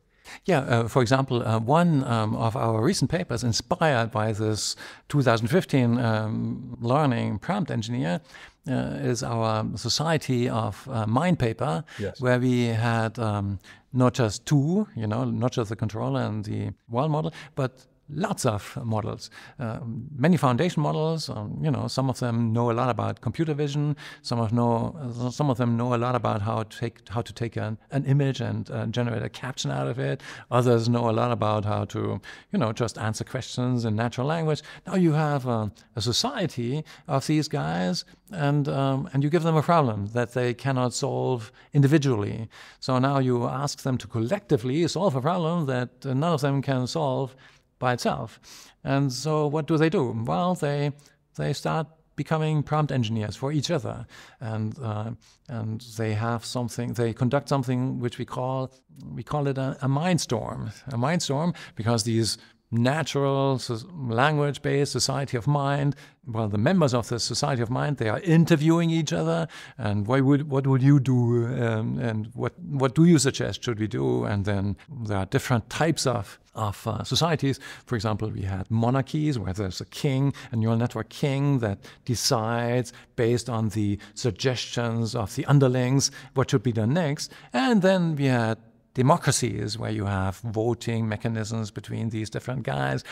Yeah, for example, one of our recent papers inspired by this 2015 learning prompt engineer is our Society of Mind paper, yes, where we had not just two, not just the controller and the world model, but lots of models, many foundation models. Some of them know a lot about computer vision. Some of them know a lot about how to take an image and generate a caption out of it. Others know a lot about how to, just answer questions in natural language. Now you have a society of these guys, and you give them a problem that they cannot solve individually. So now you ask them to collectively solve a problem that none of them can solve by itself. And so what do? Well, they start becoming prompt engineers for each other, and they have something. They conduct something which we call it a mindstorm. A mindstorm, because these natural language-based society of mind, well, the members of the society of mind, they are interviewing each other, and what would you do, and what do you suggest should we do? And then there are different types of societies. For example, we had monarchies where there's a king, a neural network king that decides based on the suggestions of the underlings what should be done next. And then we had democracies where you have voting mechanisms between these different guys.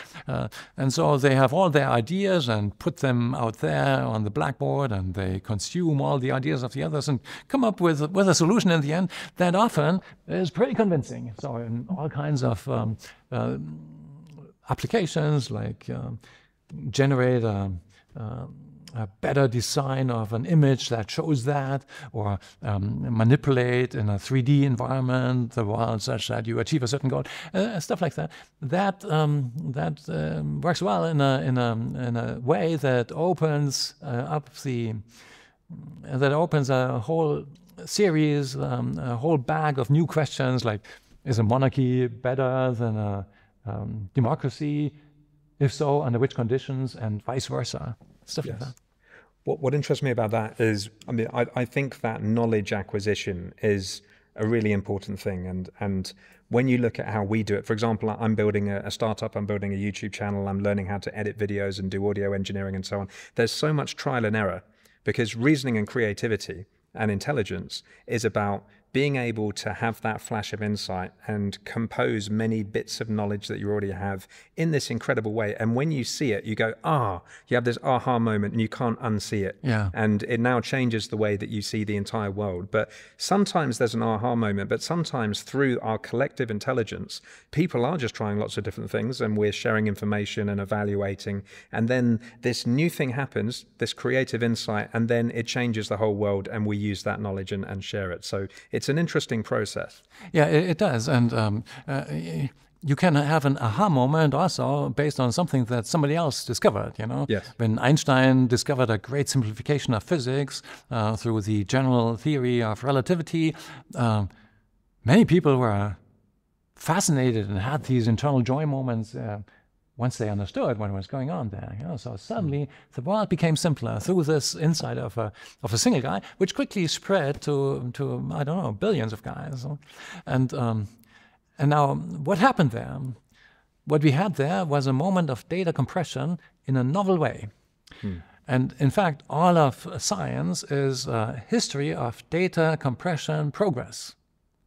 And so they have all their ideas and put them out there on the blackboard, and they consume all the ideas of the others and come up with a solution in the end that often is pretty convincing. So in all kinds of applications like generate a better design of an image that shows that, or manipulate in a 3D environment the world such that you achieve a certain goal, stuff like that. That works well in a way that opens a whole series, a whole bag of new questions, like, is a monarchy better than a democracy? If so, under which conditions, and vice versa, stuff like that. What interests me about that is, I mean, I think that knowledge acquisition is a really important thing. And when you look at how we do it, for example, I'm building a startup, I'm building a YouTube channel, I'm learning how to edit videos and do audio engineering and so on. There's so much trial and error, because reasoning and creativity and intelligence is about being able to have that flash of insight and compose many bits of knowledge that you already have in this incredible way. And when you see it, you go, you have this aha moment and you can't unsee it. Yeah. And it now changes the way that you see the entire world. But sometimes there's an aha moment, but sometimes through our collective intelligence, people are just trying lots of different things and we're sharing information and evaluating. And then this new thing happens, this creative insight, and then it changes the whole world and we use that knowledge and share it. So it's an interesting process. Yeah, it does. And you can have an aha moment also based on something that somebody else discovered, you know? Yes. When Einstein discovered a great simplification of physics through the general theory of relativity, many people were fascinated and had these internal joy moments once they understood what was going on there. You know? So suddenly the world became simpler through this insight of a single guy, which quickly spread to I don't know, billions of guys. And now what happened there? What we had there was a moment of data compression in a novel way. And in fact, all of science is a history of data compression progress.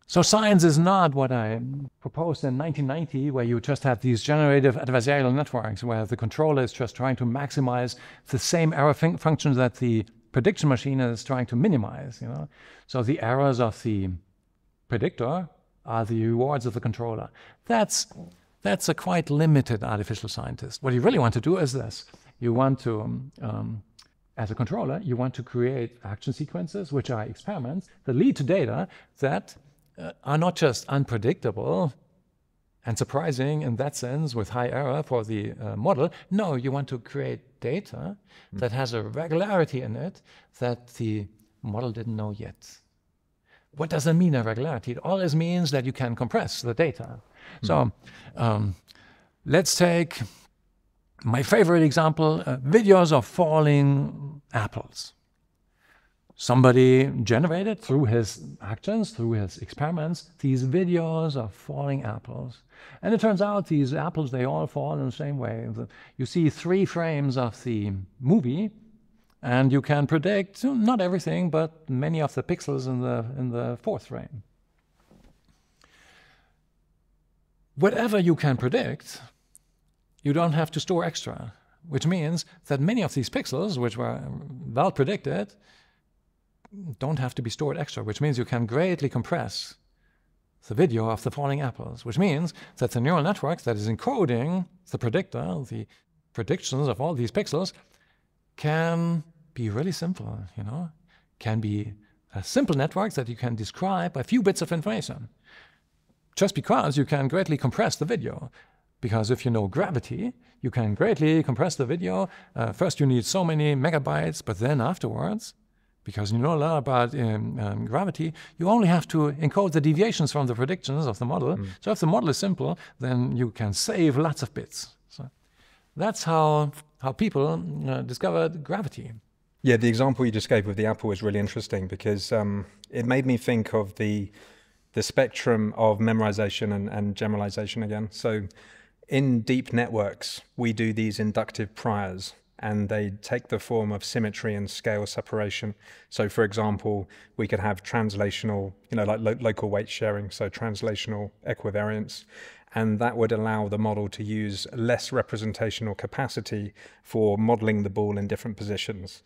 So science is not what I proposed in 1990, where you just had these generative adversarial networks, where the controller is just trying to maximize the same error functions that the prediction machine is trying to minimize. You know? So the errors of the predictor are the rewards of the controller. That's a quite limited artificial scientist. What you really want to do is this. You want to, as a controller, you want to create action sequences, which are experiments that lead to data that are not just unpredictable and surprising in that sense with high error for the model. No, you want to create data that has a regularity in it that the model didn't know yet. What does that mean, a regularity? It always means that you can compress the data. So let's take my favorite example, videos of falling apples. Somebody generated through his actions, through his experiments, these videos of falling apples. And it turns out these apples, they all fall in the same way. You see 3 frames of the movie, and you can predict not everything, but many of the pixels in the 4th frame. Whatever you can predict, you don't have to store extra, which means that many of these pixels, which were well predicted, don't have to be stored extra, which means you can greatly compress the video of the falling apples, which means that the neural network that is encoding the predictor, the predictions of all these pixels, can be really simple, you know, can be a simple network that you can describe by a few bits of information, just because you can greatly compress the video. Because if you know gravity, you can greatly compress the video. First you need so many megabytes, but then afterwards, because you know a lot about gravity, you only have to encode the deviations from the predictions of the model. So if the model is simple, then you can save lots of bits. So that's how people discovered gravity. Yeah, the example you just gave with the apple is really interesting because it made me think of the spectrum of memorization and generalization again. So in deep networks, we do these inductive priors, and they take the form of symmetry and scale separation. So for example, we could have translational, you know, like local weight sharing, so translational equivariance, and that would allow the model to use less representational capacity for modeling the ball in different positions.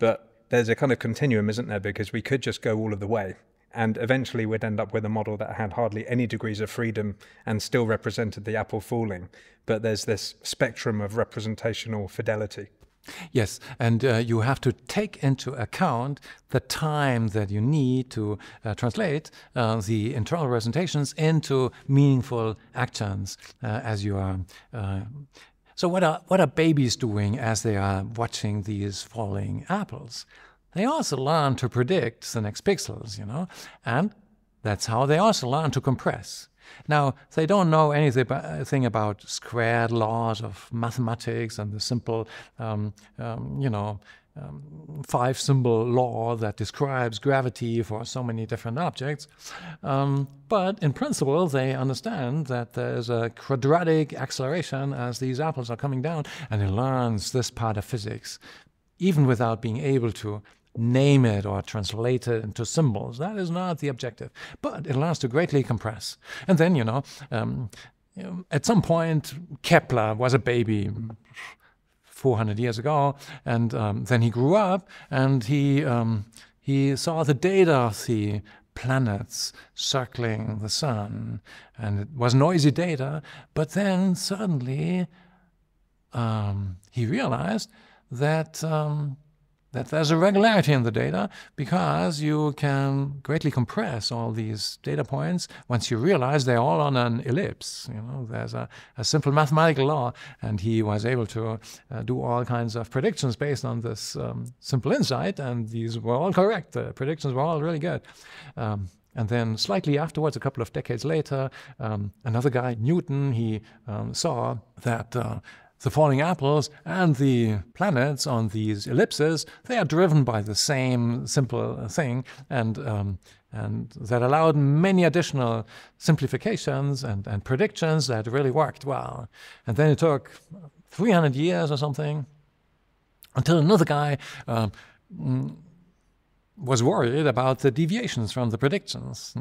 But there's a kind of continuum, isn't there? Because we could just go all of the way. And eventually we'd end up with a model that had hardly any degrees of freedom and still represented the apple falling. But there's this spectrum of representational fidelity. Yes, and you have to take into account the time that you need to translate the internal representations into meaningful actions as you are. So what are babies doing as they are watching these falling apples? They also learn to predict the next pixels, and that's how they also learn to compress. Now, they don't know anything about squared laws of mathematics and the simple, 5-symbol law that describes gravity for so many different objects. But in principle, they understand that there's a quadratic acceleration as these apples are coming down, and it learns this part of physics, even without being able to name it or translate it into symbols. That is not the objective. But it learns to greatly compress. And then, at some point, Kepler was a baby 400 years ago, and then he grew up, and he saw the data of the planets circling the sun, and it was noisy data. But then suddenly he realized that there's a regularity in the data, because you can greatly compress all these data points once you realize they're all on an ellipse. There's a simple mathematical law, and he was able to do all kinds of predictions based on this simple insight, and these were all correct. The predictions were all really good. And then slightly afterwards, a couple of decades later, another guy, Newton, he saw that the falling apples and the planets on these ellipses, they are driven by the same simple thing, and that allowed many additional simplifications and predictions that really worked well. And then it took 300 years or something until another guy was worried about the deviations from the predictions,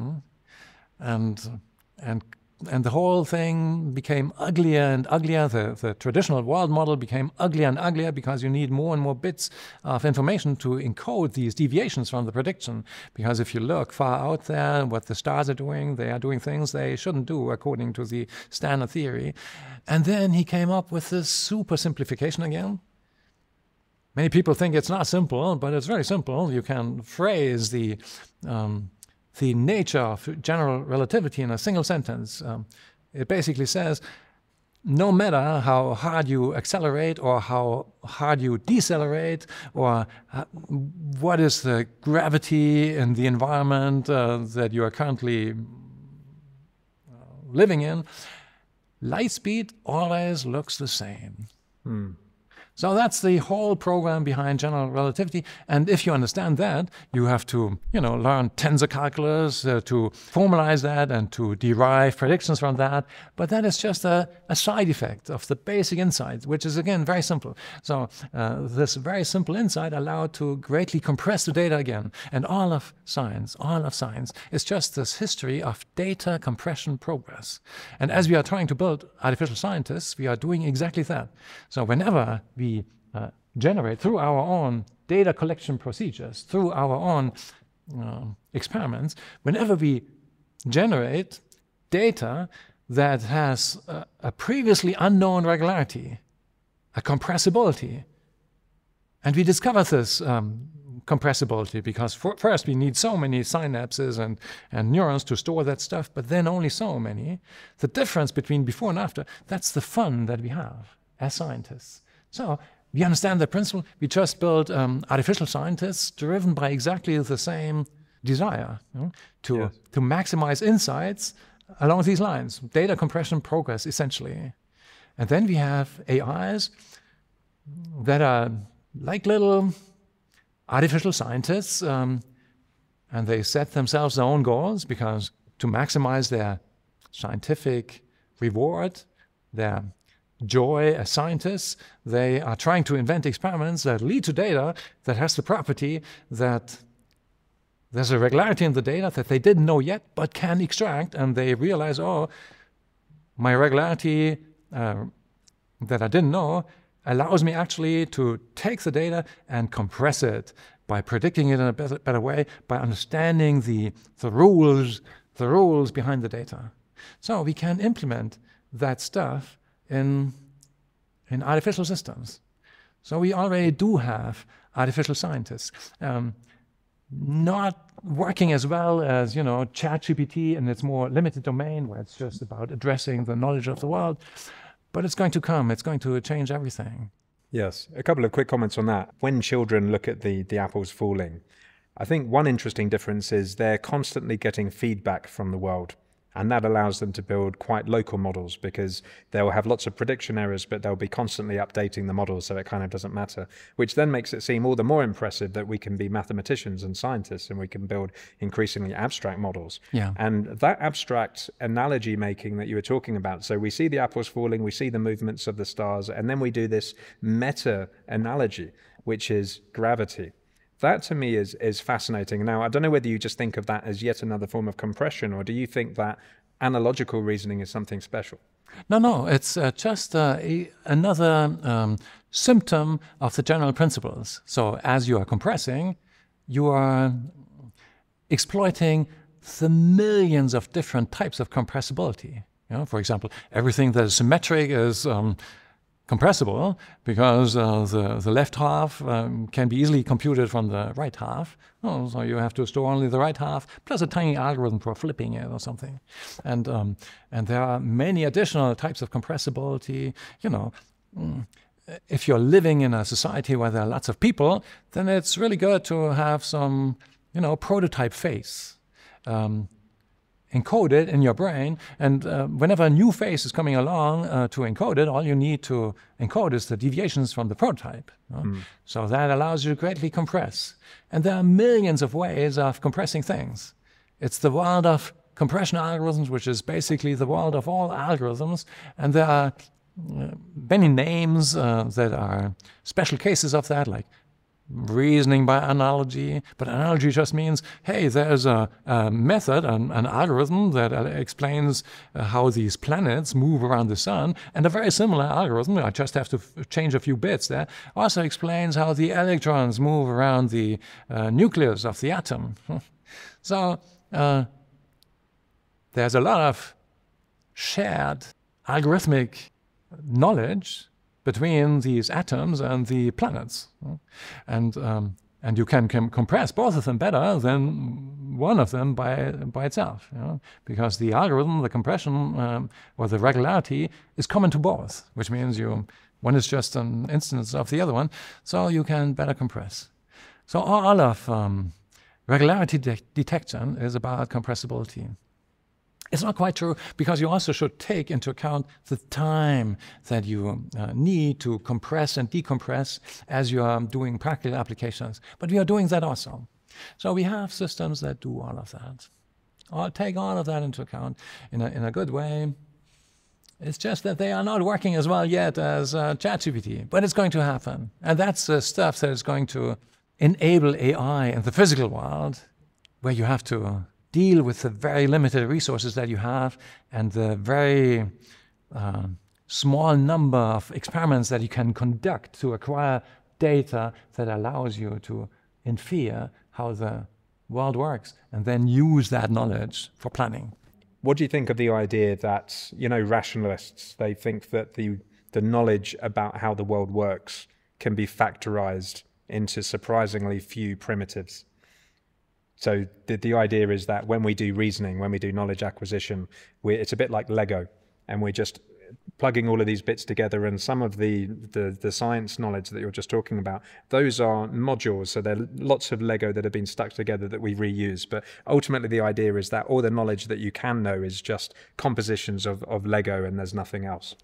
and the whole thing became uglier and uglier. The traditional world model became uglier and uglier, because you need more and more bits of information to encode these deviations from the prediction. Because if you look far out there, what the stars are doing, they are doing things they shouldn't do according to the standard theory. And then he came up with this super simplification again. Many people think it's not simple, but it's very simple. You can phrase the nature of general relativity in a single sentence. It basically says, no matter how hard you accelerate or how hard you decelerate, or what is the gravity in the environment that you are currently living in, light speed always looks the same. So that's the whole program behind general relativity. And if you understand that, you have to, learn tensor calculus to formalize that and to derive predictions from that. But that is just a side effect of the basic insight, which is, again, very simple. So this very simple insight allowed to greatly compress the data again. And all of science is just this history of data compression progress. And as we are trying to build artificial scientists, we are doing exactly that. So whenever we generate through our own data collection procedures, through our own experiments, whenever we generate data that has a previously unknown regularity, a compressibility, and we discover this compressibility because first we need so many synapses and neurons to store that stuff, but then only so many. The difference between before and after, that's the fun that we have as scientists. So we understand the principle. We just build artificial scientists driven by exactly the same desire to maximize insights along these lines, data compression progress, essentially. And then we have AIs that are like little artificial scientists, and they set themselves their own goals because to maximize their scientific reward, their joy as scientists, they are trying to invent experiments that lead to data that has the property that there's a regularity in the data that they didn't know yet but can extract, and they realize, oh, my regularity that I didn't know allows me actually to take the data and compress it by predicting it in a better way, by understanding the rules behind the data. So we can implement that stuff in artificial systems. So we already do have artificial scientists. Not working as well as, Chat GPT in its more limited domain, where it's just about addressing the knowledge of the world. But it's going to come. It's going to change everything. Yes. A couple of quick comments on that. When children look at the apples falling, I think one interesting difference is they're constantly getting feedback from the world. And that allows them to build quite local models, because they'll have lots of prediction errors, but they'll be constantly updating the models, so it kind of doesn't matter, which then makes it seem all the more impressive that we can be mathematicians and scientists and we can build increasingly abstract models. Yeah. And that abstract analogy making that you were talking about, so we see the apples falling, we see the movements of the stars, and then we do this meta analogy, which is gravity. That to me is fascinating. Now, I don't know whether you just think of that as yet another form of compression, or do you think that analogical reasoning is something special? No, it's just another symptom of the general principles. So as you are compressing, you are exploiting the millions of different types of compressibility. For example, everything that is symmetric is compressible, because the left half can be easily computed from the right half. So you have to store only the right half, plus a tiny algorithm for flipping it or something. And there are many additional types of compressibility. If you're living in a society where there are lots of people, then it's really good to have some, prototype face encoded in your brain, and whenever a new phase is coming along to encode it, all you need to encode is the deviations from the prototype. So that allows you to greatly compress. And there are millions of ways of compressing things. It's the world of compression algorithms, which is basically the world of all algorithms, and there are many names that are special cases of that, like reasoning by analogy. But analogy just means, hey, there's a method, an algorithm that explains how these planets move around the sun, and a very similar algorithm, I just have to change a few bits there, also explains how the electrons move around the nucleus of the atom. So there's a lot of shared algorithmic knowledge between these atoms and the planets. And you can compress both of them better than one of them by itself, because the algorithm, the compression, or the regularity is common to both, which means one is just an instance of the other one, so you can better compress. So all of regularity detection is about compressibility. It's not quite true, because you also should take into account the time that you need to compress and decompress as you are doing practical applications. But we are doing that also. So we have systems that do all of that. I'll take all of that into account in a good way. It's just that they are not working as well yet as Chat GPT, but it's going to happen. And that's stuff that is going to enable AI in the physical world, where you have to deal with the very limited resources that you have and the very small number of experiments that you can conduct to acquire data that allows you to infer how the world works and then use that knowledge for planning. What do you think of the idea that, rationalists, they think that the knowledge about how the world works can be factorized into surprisingly few primitives? So the idea is that when we do reasoning, when we do knowledge acquisition, it's a bit like Lego, and we're just plugging all of these bits together, and some of the science knowledge that you're just talking about, those are modules, so there are lots of Lego that have been stuck together that we reuse. But ultimately the idea is that all the knowledge that you can know is just compositions of Lego, and there's nothing else.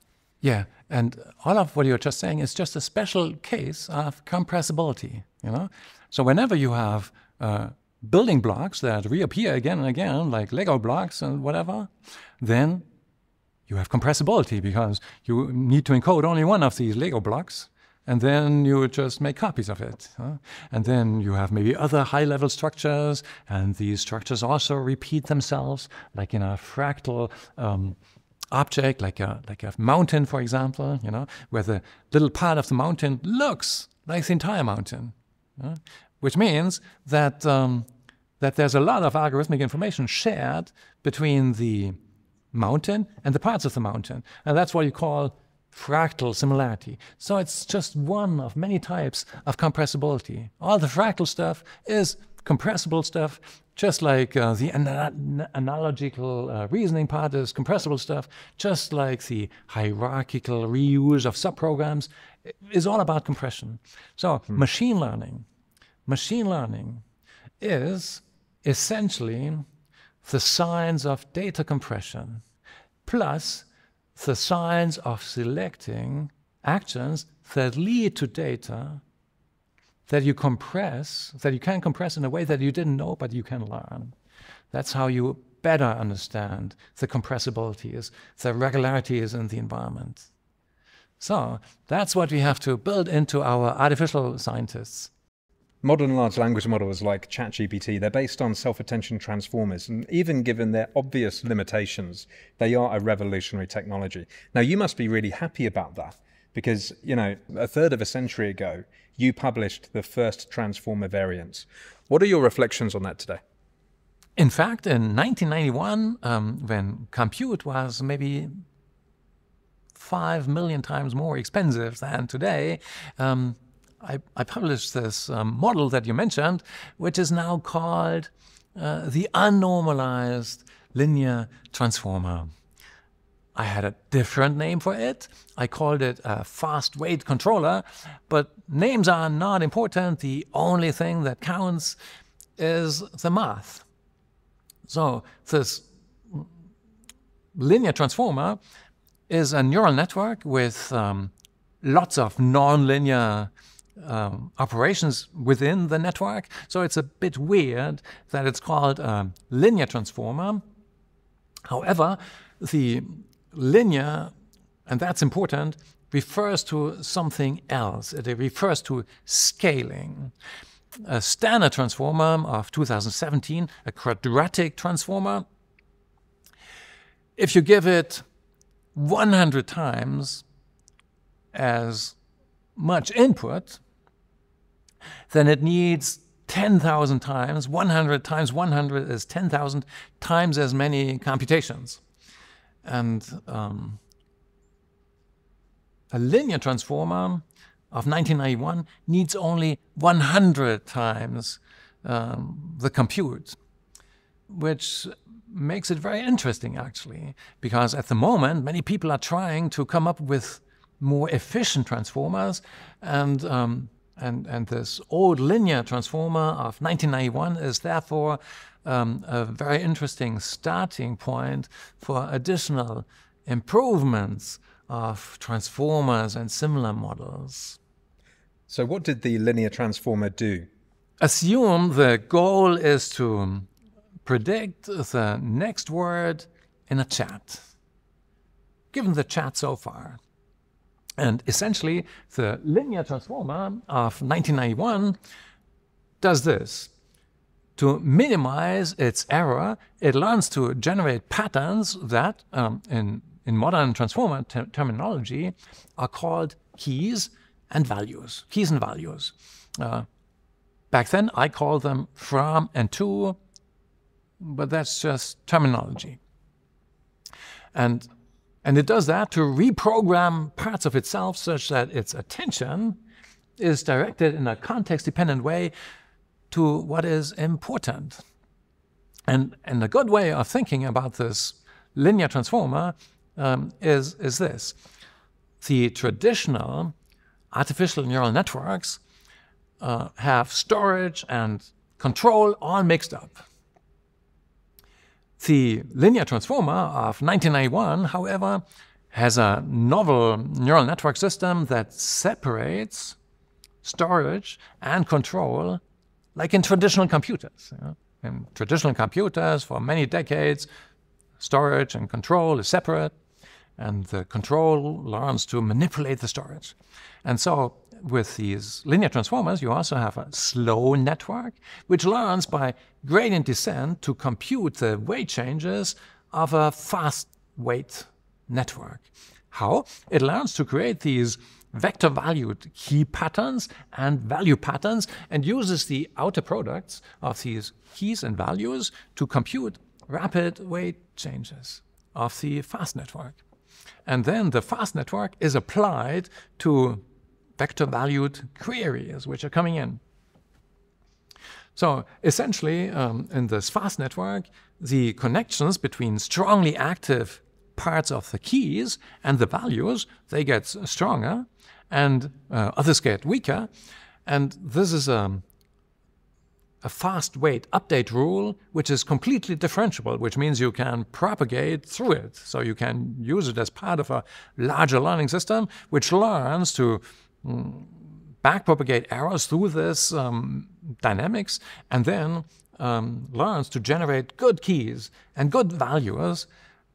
Yeah, and all of what you're just saying is just a special case of compressibility, So whenever you have building blocks that reappear again and again, like Lego blocks and whatever, then you have compressibility, because you need to encode only one of these Lego blocks, and then you just make copies of it. And then you have maybe other high-level structures, and these structures also repeat themselves, like in a fractal object, like a mountain, for example, where the little part of the mountain looks like the entire mountain. which means that, that there's a lot of algorithmic information shared between the mountain and the parts of the mountain. And that's what you call fractal similarity. So it's just one of many types of compressibility. All the fractal stuff is compressible stuff, just like the analogical reasoning part is compressible stuff, just like the hierarchical reuse of subprograms is all about compression. So machine learning is essentially the science of data compression plus the science of selecting actions that lead to data that you compress, that you can compress in a way that you didn't know, but you can learn. That's how you better understand the compressibilities, the regularities in the environment. So that's what we have to build into our artificial scientists. Modern large language models like Chat GPT, they're based on self-attention transformers, and even given their obvious limitations, they are a revolutionary technology. Now, you must be really happy about that, because, you know, a third of a century ago, you published the first transformer variants. What are your reflections on that today? In fact, in 1991, when compute was maybe 5 million times more expensive than today, I published this model that you mentioned, which is now called the unnormalized linear transformer. I had a different name for it. I called it a fast weight controller, but names are not important. The only thing that counts is the math. So this linear transformer is a neural network with lots of nonlinear operations within the network. So it's a bit weird that it's called a linear transformer. However, the linear, and that's important, refers to something else. It refers to scaling. A standard transformer of 2017, a quadratic transformer, if you give it 100 times as much input, then it needs 10,000 times, 100 times 100 is 10,000 times as many computations. And a linear transformer of 1991 needs only 100 times the compute, which makes it very interesting, actually, because at the moment, many people are trying to come up with more efficient transformers, and this old linear transformer of 1991 is therefore a very interesting starting point for additional improvements of transformers and similar models. So what did the linear transformer do? Assume the goal is to predict the next word in a chat, given the chat so far. And essentially, the linear transformer of 1991 does this. To minimize its error, it learns to generate patterns that, in modern transformer terminology, are called keys and values. Keys and values. Back then, I called them from and to, but that's just terminology. And it does that to reprogram parts of itself such that its attention is directed in a context-dependent way to what is important. And a good way of thinking about this linear transformer is this. The traditional artificial neural networks have storage and control all mixed up. The linear transformer of 1991, however, has a novel neural network system that separates storage and control like in traditional computers. In traditional computers, for many decades, storage and control is separate, and the control learns to manipulate the storage. And so with these linear transformers, you also have a slow network, which learns by gradient descent to compute the weight changes of a fast weight network. How? It learns to create these vector-valued key patterns and value patterns and uses the outer products of these keys and values to compute rapid weight changes of the fast network. And then the fast network is applied to vector-valued queries which are coming in. So essentially, in this fast network, the connections between strongly active parts of the keys and the values, they get stronger and others get weaker. And this is a fast weight update rule which is completely differentiable, which means you can propagate through it. So you can use it as part of a larger learning system which learns to backpropagate errors through this dynamics and then learns to generate good keys and good values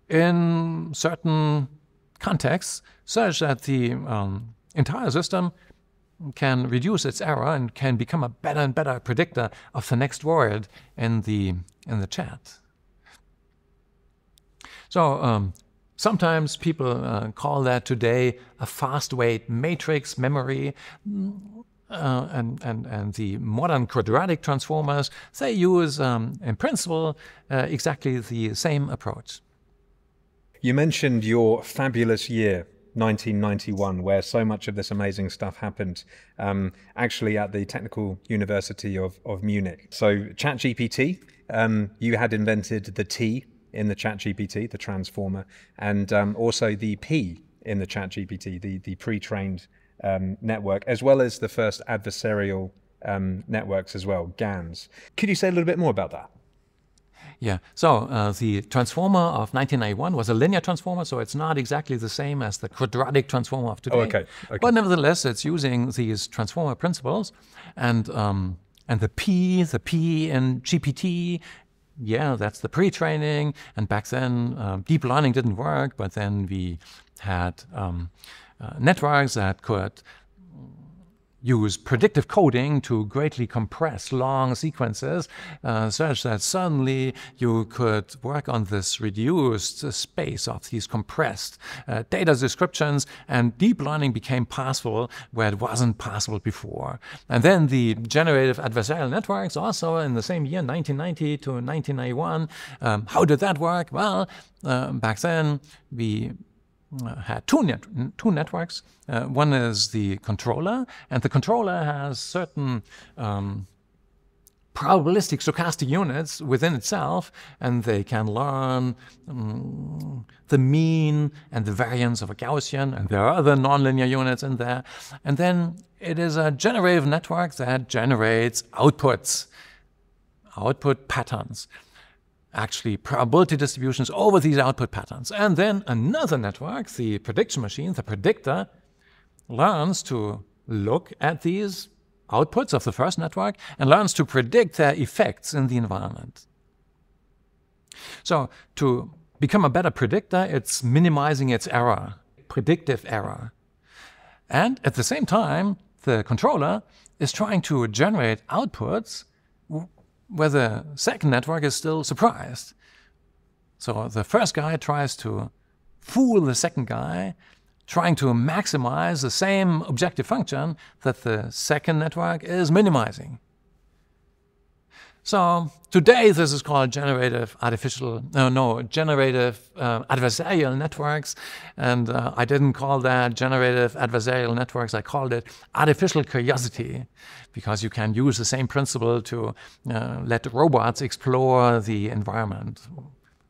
in certain contexts such that the entire system can reduce its error and can become a better and better predictor of the next word in the chat. So sometimes people call that today a fast weight matrix memory, and the modern quadratic transformers, they use in principle exactly the same approach. You mentioned your fabulous year 1991, where so much of this amazing stuff happened, actually at the Technical University of Munich. So ChatGPT, you had invented the T in the ChatGPT, the transformer, and also the P in the ChatGPT, the pre-trained network, as well as the first adversarial networks as well, GANs. Could you say a little bit more about that? Yeah, so the transformer of 1991 was a linear transformer, so it's not exactly the same as the quadratic transformer of today. Oh, okay. But nevertheless, it's using these transformer principles, and the P in GPT, yeah, that's the pre-training. And back then, deep learning didn't work, but then we had networks that could use predictive coding to greatly compress long sequences such that suddenly you could work on this reduced space of these compressed data descriptions, and deep learning became possible where it wasn't possible before. And then the generative adversarial networks also in the same year, 1990 to 1991. How did that work? Well, back then we had two networks. One is the controller, and the controller has certain probabilistic stochastic units within itself, and they can learn the mean and the variance of a Gaussian, and there are other nonlinear units in there. And then it is a generative network that generates outputs, output patterns. Actually probability distributions over these output patterns. And then another network, the prediction machine, the predictor, learns to look at these outputs of the first network and learns to predict their effects in the environment. So to become a better predictor, it's minimizing its error, predictive error. And at the same time, the controller is trying to generate outputs where the second network is still surprised. So the first guy tries to fool the second guy, trying to maximize the same objective function that the second network is minimizing. So today this is called generative adversarial networks, and I didn't call that generative adversarial networks, I called it artificial curiosity, because you can use the same principle to let robots explore the environment.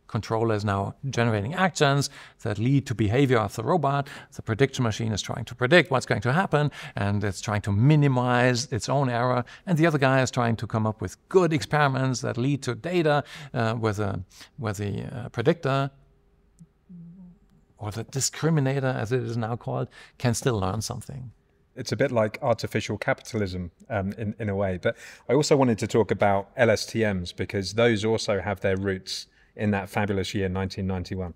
Controller is now generating actions that lead to behavior of the robot. The prediction machine is trying to predict what's going to happen, and it's trying to minimize its own error. And the other guy is trying to come up with good experiments that lead to data where the predictor, or the discriminator as it is now called, can still learn something. It's a bit like artificial capitalism in a way. But I also wanted to talk about LSTMs, because those also have their roots in that fabulous year, 1991.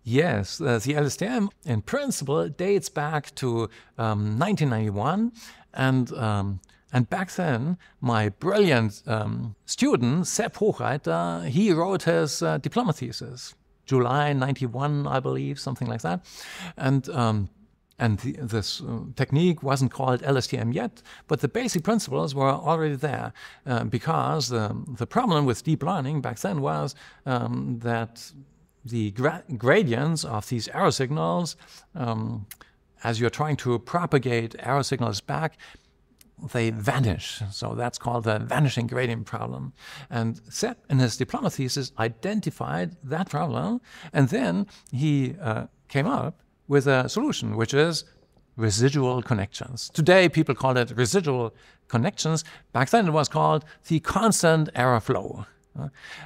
Yes, the LSTM in principle dates back to 1991, and back then my brilliant student Sepp Hochreiter, he wrote his diploma thesis, July 91, I believe, something like that, and And this technique wasn't called LSTM yet, but the basic principles were already there, because the problem with deep learning back then was that the gradients of these error signals, as you're trying to propagate error signals back, they vanish. So that's called the vanishing gradient problem. And Sepp, in his diploma thesis, identified that problem, and then he came up with a solution, which is residual connections. Today, people call it residual connections. Back then, it was called the constant error flow.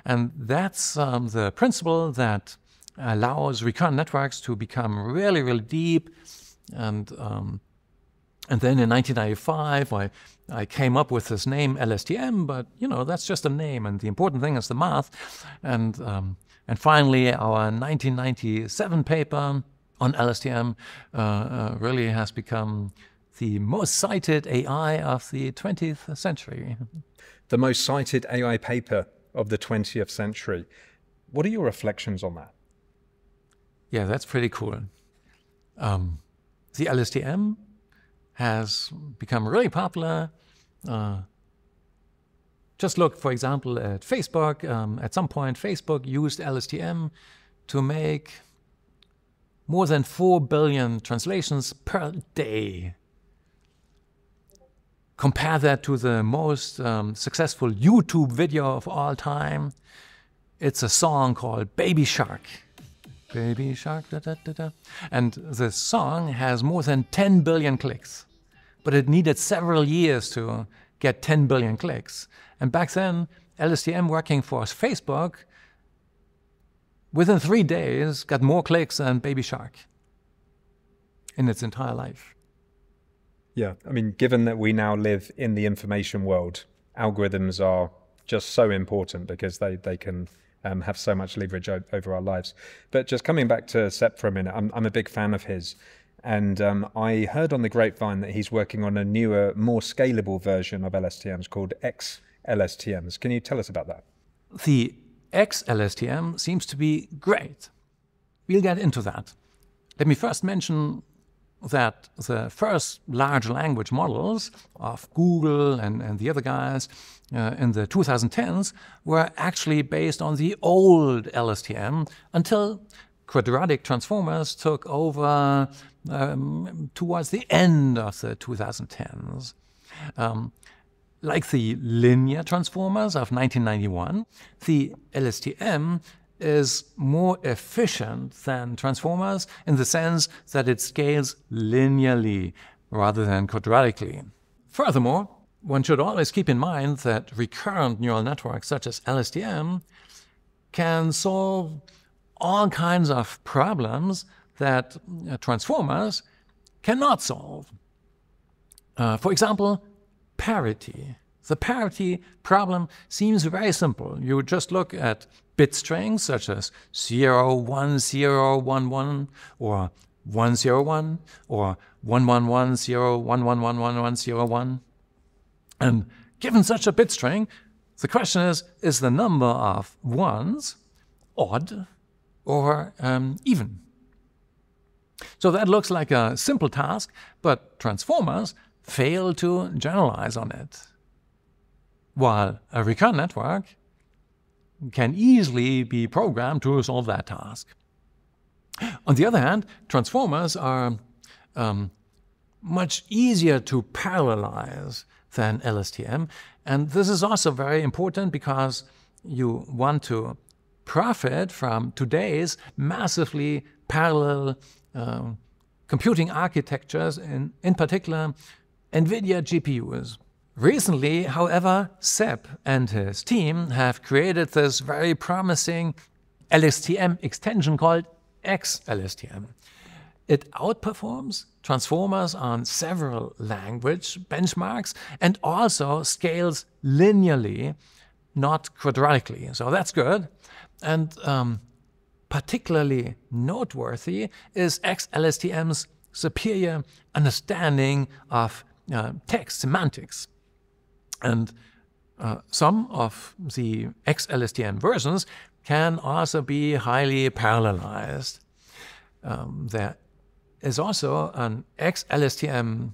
And that's the principle that allows recurrent networks to become really, really deep. And then in 1995, I came up with this name LSTM, but that's just a name, and the important thing is the math. And finally, our 1997 paper on LSTM really has become the most cited AI of the 20th century. The most cited AI paper of the 20th century. What are your reflections on that? Yeah, that's pretty cool. The LSTM has become really popular. Just look, for example, at Facebook. At some point, Facebook used LSTM to make more than 4 billion translations per day. Compare that to the most successful YouTube video of all time. It's a song called Baby Shark. Baby Shark, da da da da. And the song has more than 10 billion clicks. But it needed several years to get 10 billion clicks. And back then, LSTM working for Facebook, within 3 days, got more clicks than Baby Shark in its entire life. Yeah, I mean, given that we now live in the information world, algorithms are just so important because they can have so much leverage over our lives. But just coming back to Sepp for a minute, I'm a big fan of his. And I heard on the grapevine that he's working on a newer, more scalable version of LSTMs called XLSTMs. Can you tell us about that? The XLSTM seems to be great. We'll get into that. Let me first mention that the first large language models of Google and the other guys in the 2010s were actually based on the old LSTM until quadratic transformers took over towards the end of the 2010s. Like the linear transformers of 1991, the LSTM is more efficient than transformers in the sense that it scales linearly rather than quadratically. Furthermore, one should always keep in mind that recurrent neural networks such as LSTM can solve all kinds of problems that transformers cannot solve. For example, parity. The parity problem seems very simple. You just look at bit strings such as 0, 1, 0, 1, 1, or 1, 0, 1, or 1, 1, 1, 0, 1, 1, 1, 1, 1, 0, 1. And given such a bit string, the question is the number of ones odd or even? So that looks like a simple task, but transformers fail to generalize on it, while a recurrent network can easily be programmed to solve that task. On the other hand, transformers are much easier to parallelize than LSTM, and this is also very important because you want to profit from today's massively parallel computing architectures, in particular NVIDIA GPUs. Recently, however, Sepp and his team have created this very promising LSTM extension called XLSTM. It outperforms transformers on several language benchmarks and also scales linearly, not quadratically. So that's good. And particularly noteworthy is XLSTM's superior understanding of text semantics. And some of the XLSTM versions can also be highly parallelized. They're is also an XLSTM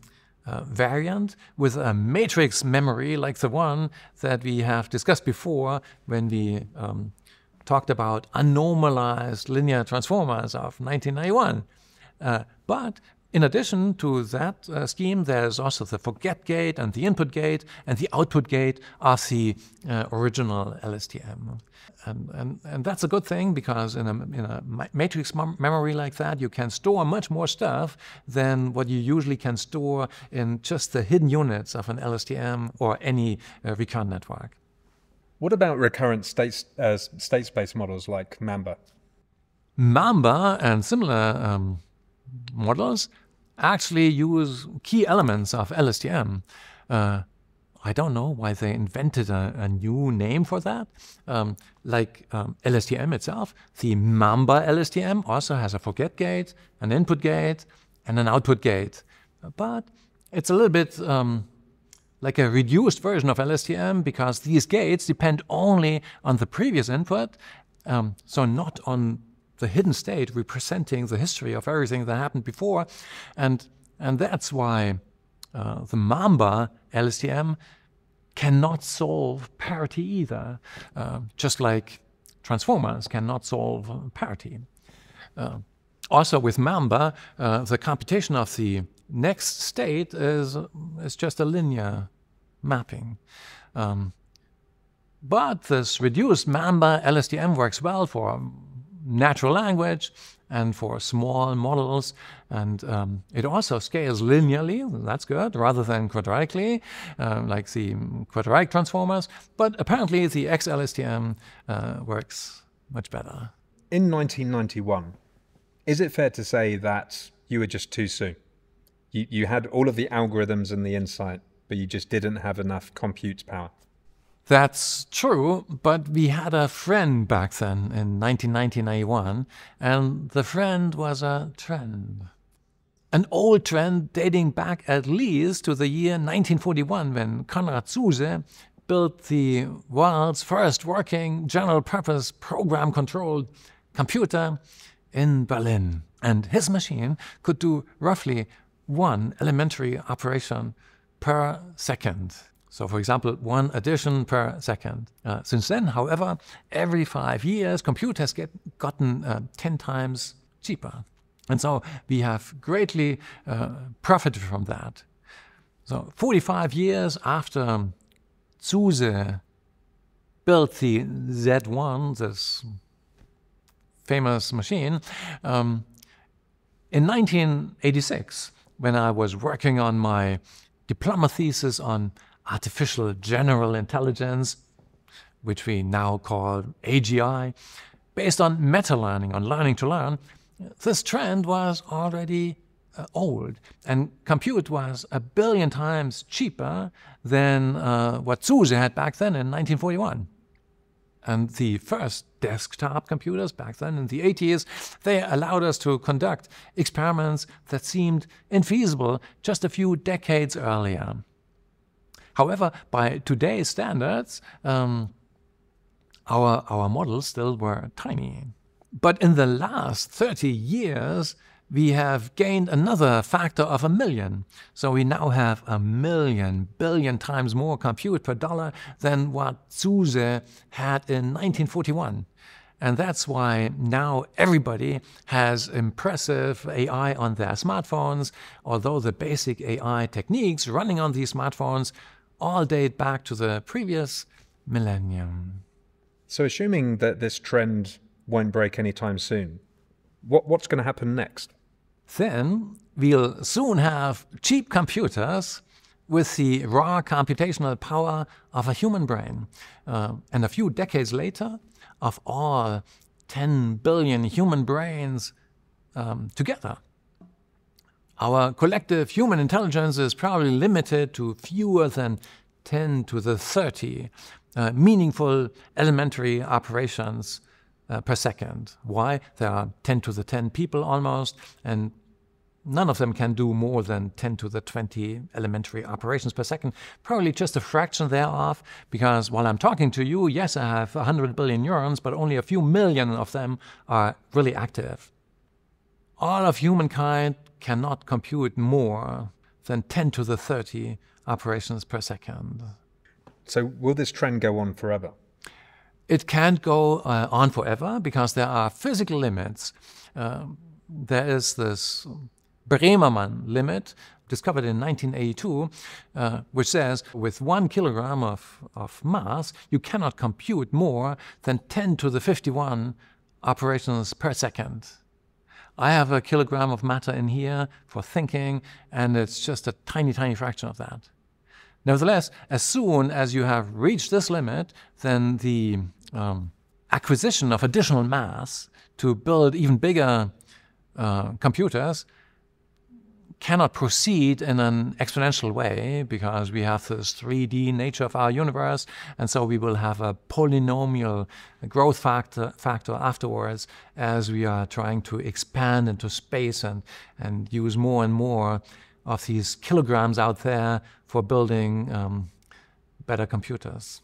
variant with a matrix memory like the one that we have discussed before when we talked about unnormalized linear transformers of 1991. But in addition to that scheme, there's also the forget gate and the input gate and the output gate of the original LSTM. And that's a good thing, because in a matrix memory like that, you can store much more stuff than what you usually can store in just the hidden units of an LSTM or any recurrent network. What about recurrent state space models like Mamba? Mamba and similar models actually use key elements of LSTM. I don't know why they invented a new name for that. Like LSTM itself, the Mamba LSTM also has a forget gate, an input gate, and an output gate. But it's a little bit like a reduced version of LSTM, because these gates depend only on the previous input, so not on the hidden state representing the history of everything that happened before. And that's why the Mamba LSTM cannot solve parity either, just like transformers cannot solve parity. Also with Mamba, the computation of the next state is just a linear mapping. But this reduced Mamba LSTM works well for natural language and for small models, and it also scales linearly, that's good, rather than quadratically, like the quadratic transformers. But apparently the XLSTM works much better. In 1991, is it fair to say that you were just too soon? You had all of the algorithms and the insight, but you just didn't have enough compute power? That's true, but we had a friend back then in 1991, and the friend was a trend. An old trend dating back at least to the year 1941, when Konrad Zuse built the world's first working general-purpose program-controlled computer in Berlin. And his machine could do roughly one elementary operation per second. So, for example, one addition per second. Since then, however, every 5 years, compute has gotten 10 times cheaper. And so we have greatly profited from that. So 45 years after Zuse built the Z1, this famous machine, in 1986, when I was working on my diploma thesis on artificial general intelligence, which we now call AGI, based on meta-learning, on learning to learn, this trend was already old, and compute was 1 billion times cheaper than what Zuse had back then in 1941. And the first desktop computers back then in the 80s, they allowed us to conduct experiments that seemed infeasible just a few decades earlier. However, by today's standards, our models still were tiny. But in the last 30 years, we have gained another factor of 1 million. So we now have 1 billion times more compute per dollar than what Zuse had in 1941. And that's why now everybody has impressive AI on their smartphones, although the basic AI techniques running on these smartphones all date back to the previous millennium. So assuming that this trend won't break anytime soon, what's going to happen next? Then we'll soon have cheap computers with the raw computational power of a human brain. And a few decades later, of all 10 billion human brains together. Our collective human intelligence is probably limited to fewer than 10 to the 30 meaningful elementary operations per second. Why? There are 10 to the 10 people almost, and none of them can do more than 10 to the 20 elementary operations per second. Probably just a fraction thereof, because while I'm talking to you, yes, I have 100 billion neurons, but only a few million of them are really active. all of humankind cannot compute more than 10 to the 30 operations per second. So will this trend go on forever? It can't go on forever because there are physical limits. There is this Bremermann limit discovered in 1982, which says with 1 kilogram of mass, you cannot compute more than 10 to the 51 operations per second. I have a kilogram of matter in here for thinking, and it's just a tiny, tiny fraction of that. Nevertheless, as soon as you have reached this limit, then the acquisition of additional mass to build even bigger computers cannot proceed in an exponential way because we have this 3D nature of our universe, and so we will have a polynomial growth factor afterwards as we are trying to expand into space and use more and more of these kilograms out there for building better computers.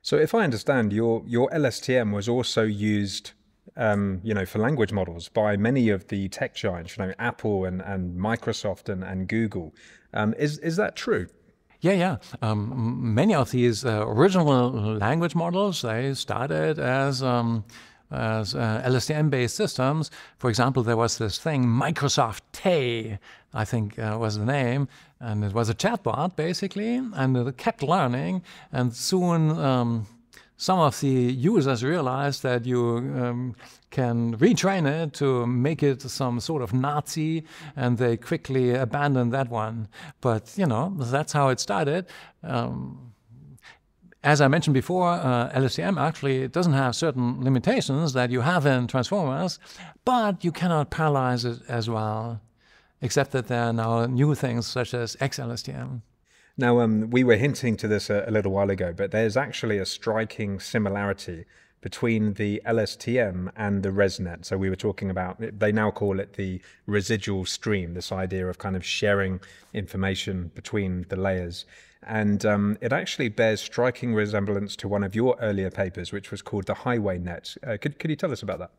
So if I understand, your LSTM was also used for language models by many of the tech giants, Apple and Microsoft and Google. Is that true? Yeah. Many of these original language models, they started as LSTM-based systems. For example, there was this thing, Microsoft Tay, I think was the name, and it was a chatbot basically, and it kept learning, and soon some of the users realized that you can retrain it to make it some sort of Nazi, and they quickly abandoned that one. But, that's how it started. As I mentioned before, LSTM actually doesn't have certain limitations that you have in transformers, but you cannot parallelize it as well, except that there are now new things such as XLSTM. Now, we were hinting to this a little while ago, but there's actually a striking similarity between the LSTM and the ResNet. So we were talking about, they now call it the residual stream, this idea of kind of sharing information between the layers. And it actually bears striking resemblance to one of your earlier papers, which was called the Highway Net. Could you tell us about that?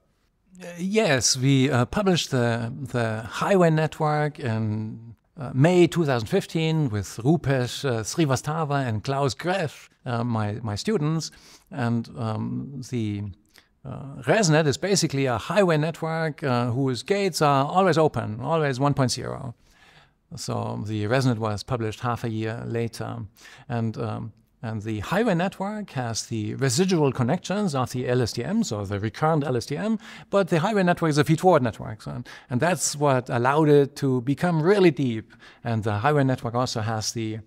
Yes, we published the Highway Network in May 2015 with Rupesh Srivastava and Klaus Greff, my students. And the ResNet is basically a highway network whose gates are always open, always 1.0. So the ResNet was published half a year later. And the highway network has the residual connections of the LSTMs, or the recurrent LSTM, but the highway network is a feed-forward network. And that's what allowed it to become really deep. And the highway network also has the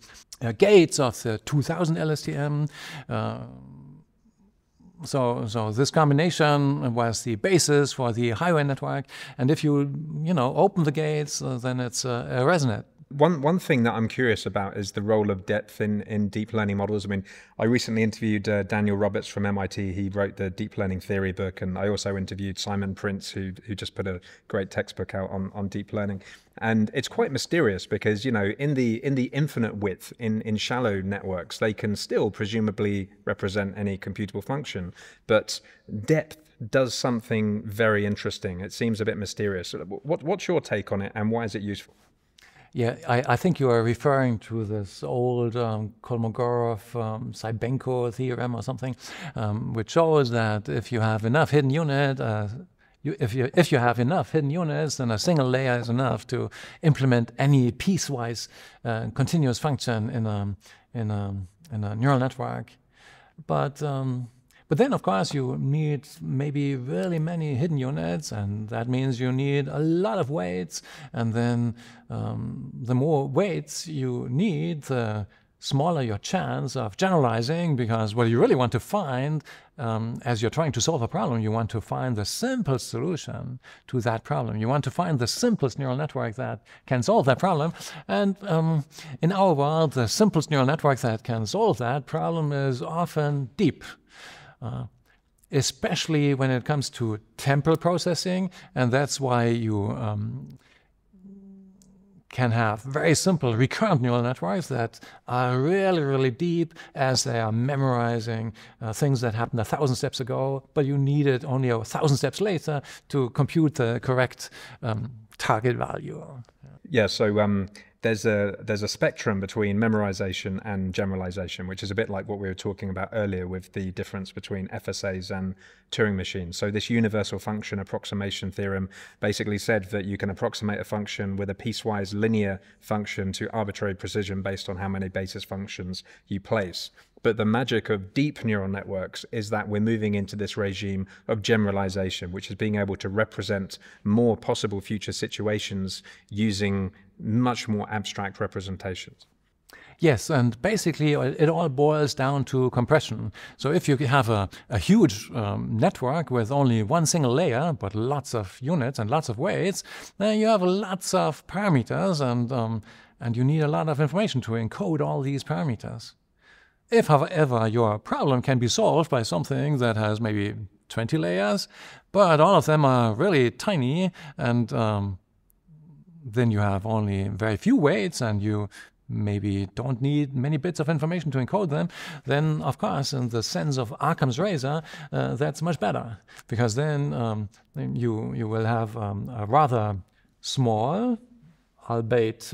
gates of the 2000 LSTM. So this combination was the basis for the highway network. And if you open the gates, then it's a ResNet. One thing that I'm curious about is the role of depth in deep learning models. I mean, I recently interviewed Daniel Roberts from MIT. He wrote the deep learning theory book, and I also interviewed Simon Prince, who just put a great textbook out on deep learning. And it's quite mysterious because, in the infinite width in shallow networks, they can still presumably represent any computable function, but depth does something very interesting. It seems a bit mysterious. What's your take on it, and why is it useful? Yeah, I think you are referring to this old Kolmogorov-Sybenko theorem or something, which shows that if you have enough hidden unit, if you have enough hidden units, then a single layer is enough to implement any piecewise continuous function in a neural network. But then, of course, you need maybe really many hidden units, and that means you need a lot of weights. And then the more weights you need, the smaller your chance of generalizing, because what you really want to find as you're trying to solve a problem, you want to find the simplest solution to that problem. You want to find the simplest neural network that can solve that problem. And in our world, the simplest neural network that can solve that problem is often deep. Especially when it comes to temporal processing, and that's why you can have very simple recurrent neural networks that are really, really deep as they are memorizing things that happened 1,000 steps ago, but you need it only 1,000 steps later to compute the correct target value. Yeah, so there's a spectrum between memorization and generalization, which is a bit like what we were talking about earlier with the difference between FSAs and Turing machines. So this universal function approximation theorem basically said that you can approximate a function with a piecewise linear function to arbitrary precision based on how many basis functions you place. But the magic of deep neural networks is that we're moving into this regime of generalization, which is being able to represent more possible future situations using much more abstract representations. Yes, and basically it all boils down to compression. So if you have a huge network with only one single layer, but lots of units and lots of weights, then you have lots of parameters, and you need a lot of information to encode all these parameters. If, however, your problem can be solved by something that has maybe 20 layers, but all of them are really tiny, and then you have only very few weights, and you maybe don't need many bits of information to encode them, then, of course, in the sense of Occam's razor, that's much better, because then you will have a rather small, albeit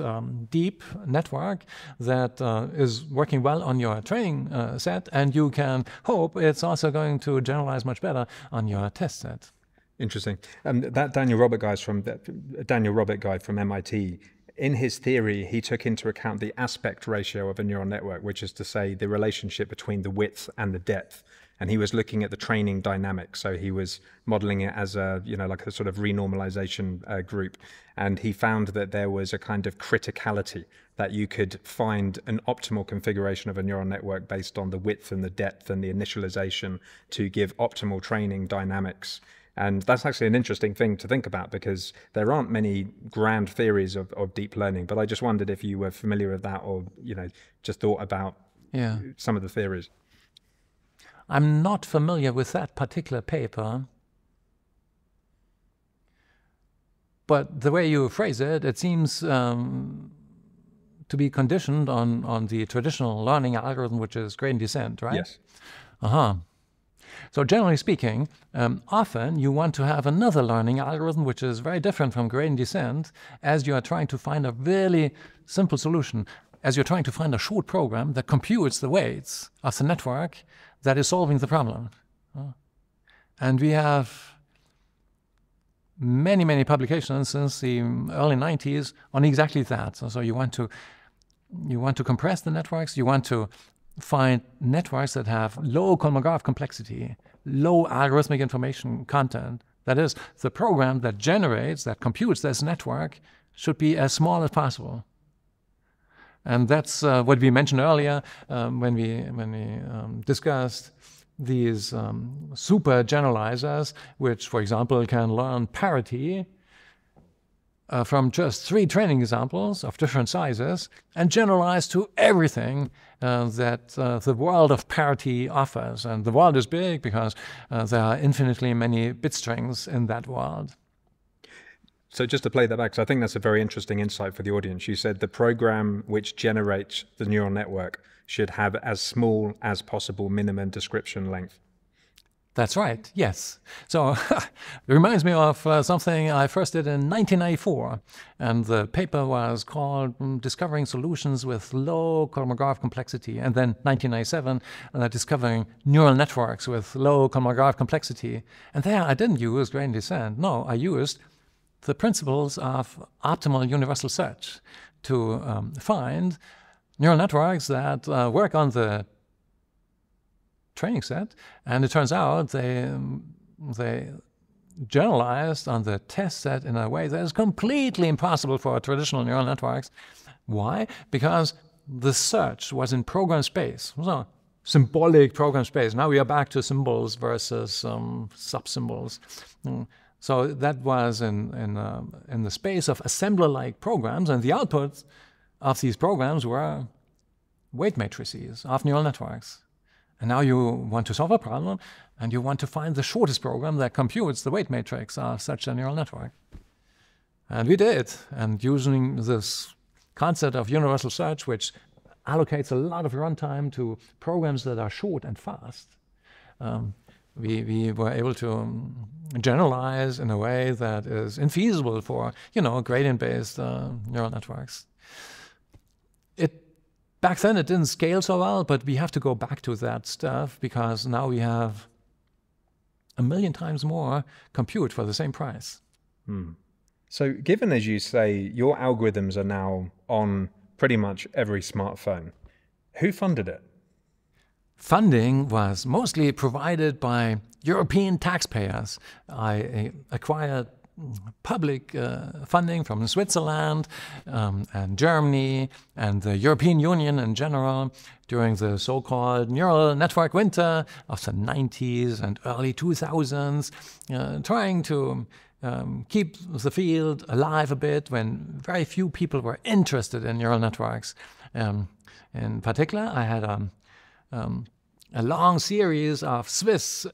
deep network that is working well on your training set, and you can hope it's also going to generalize much better on your test set. Interesting. That Daniel Robert guy from MIT, in his theory, he took into account the aspect ratio of a neural network, which is to say the relationship between the width and the depth. And he was looking at the training dynamics. So he was modeling it as a, like a sort of renormalization group. And he found that there was a kind of criticality, that you could find an optimal configuration of a neural network based on the width and the depth and the initialization to give optimal training dynamics. And that's actually an interesting thing to think about, because there aren't many grand theories of deep learning. But I just wondered if you were familiar with that, or just thought about some of the theories. I'm not familiar with that particular paper, but the way you phrase it, it seems to be conditioned on the traditional learning algorithm, which is gradient descent, right? Yes. So generally speaking, often you want to have another learning algorithm which is very different from gradient descent, as you are trying to find a really simple solution, as you're trying to find a short program that computes the weights of the network that is solving the problem. And we have many, many publications since the early 90s on exactly that. So you want to compress the networks, you want to find networks that have low Kolmogorov complexity, low algorithmic information content. That is, the program that generates, that computes this network should be as small as possible. And that's what we mentioned earlier when we discussed these super generalizers, which, for example, can learn parity from just 3 training examples of different sizes and generalize to everything that the world of parity offers. And the world is big because there are infinitely many bit strings in that world. So just to play that back, because I think that's a very interesting insight for the audience. You said the program which generates the neural network should have as small as possible minimum description length. That's right, yes. So it reminds me of something I first did in 1994. And the paper was called Discovering Solutions with Low Kolmogorov Complexity. And then 1997, Discovering Neural Networks with Low Kolmogorov Complexity. And there I didn't use gradient descent. No, I used the principles of optimal universal search to find neural networks that work on the training set, and it turns out they generalized on the test set in a way that is completely impossible for traditional neural networks. Why? Because the search was in program space, so symbolic program space. Now we are back to symbols versus subsymbols. So that was in the space of assembler-like programs, and the outputs of these programs were weight matrices of neural networks. And now you want to solve a problem, and you want to find the shortest program that computes the weight matrix of such a neural network. And we did. And using this concept of universal search, which allocates a lot of runtime to programs that are short and fast, we were able to generalize in a way that is infeasible for, gradient-based neural networks. Back then it didn't scale so well, but we have to go back to that stuff because now we have 1 million times more compute for the same price. So given, as you say, your algorithms are now on pretty much every smartphone, who funded it? Funding was mostly provided by European taxpayers. I acquired public funding from Switzerland and Germany and the European Union in general during the so-called neural network winter of the 90s and early 2000s, trying to keep the field alive a bit when very few people were interested in neural networks. In particular, I had a long series of Swiss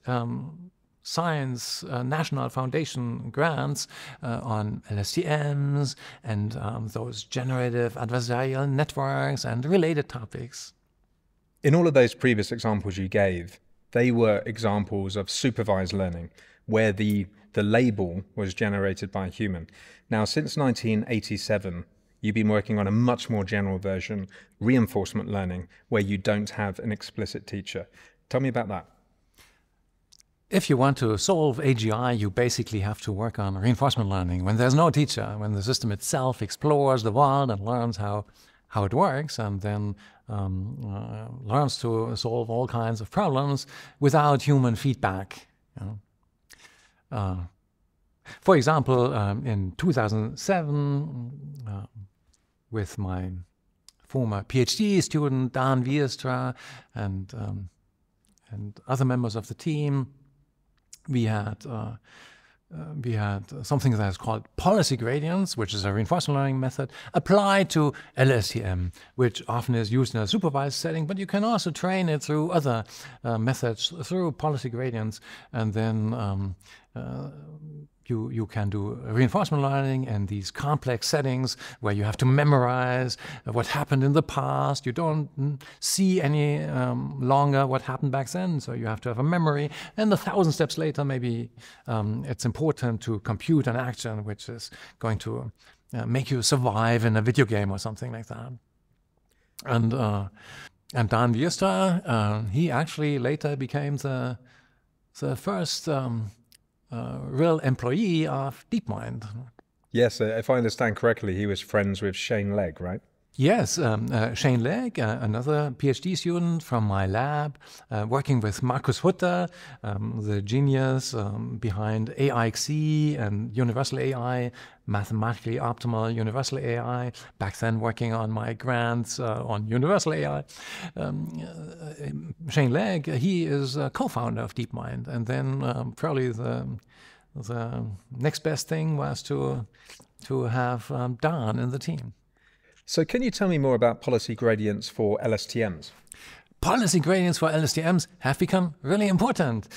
science national foundation grants on LSTMs and those generative adversarial networks and related topics. In all of those previous examples you gave, they were examples of supervised learning, where the label was generated by a human. Now, since 1987, you've been working on a much more general version, reinforcement learning, where you don't have an explicit teacher. Tell me about that. If you want to solve AGI, you basically have to work on reinforcement learning. When there's no teacher, when the system itself explores the world and learns how it works, and then learns to solve all kinds of problems without human feedback. For example, in 2007, with my former PhD student Dan Wiestra and other members of the team, we had something that is called policy gradients, which is a reinforcement learning method applied to LSTM, which often is used in a supervised setting, but you can also train it through other methods, through policy gradients, and then you can do reinforcement learning in these complex settings where you have to memorize what happened in the past. You don't see any longer what happened back then, so you have to have a memory. And 1,000 steps later, maybe it's important to compute an action which is going to make you survive in a video game or something like that. And Dan Wiestra, he actually later became the first real employee of DeepMind. Yes, if I understand correctly, he was friends with Shane Legg, right? Yes, Shane Legg, another PhD student from my lab, working with Markus Hutter, the genius behind AIXE and Universal AI, mathematically optimal Universal AI, back then working on my grants on Universal AI. Shane Legg, he is a co-founder of DeepMind, and then probably the next best thing was to have Dan in the team. So can you tell me more about policy gradients for LSTMs? Policy gradients for LSTMs have become really important.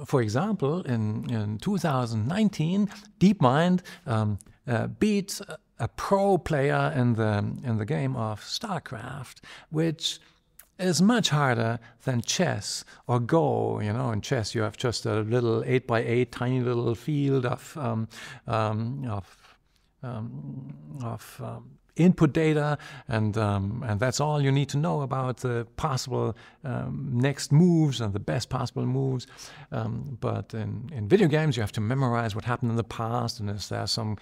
For example, in 2019, DeepMind beat a pro player in the game of StarCraft, which is much harder than chess or Go. You know, in chess you have just a little 8x8 tiny little field of input data, and that's all you need to know about the possible next moves and the best possible moves. But in video games, you have to memorize what happened in the past, and is there some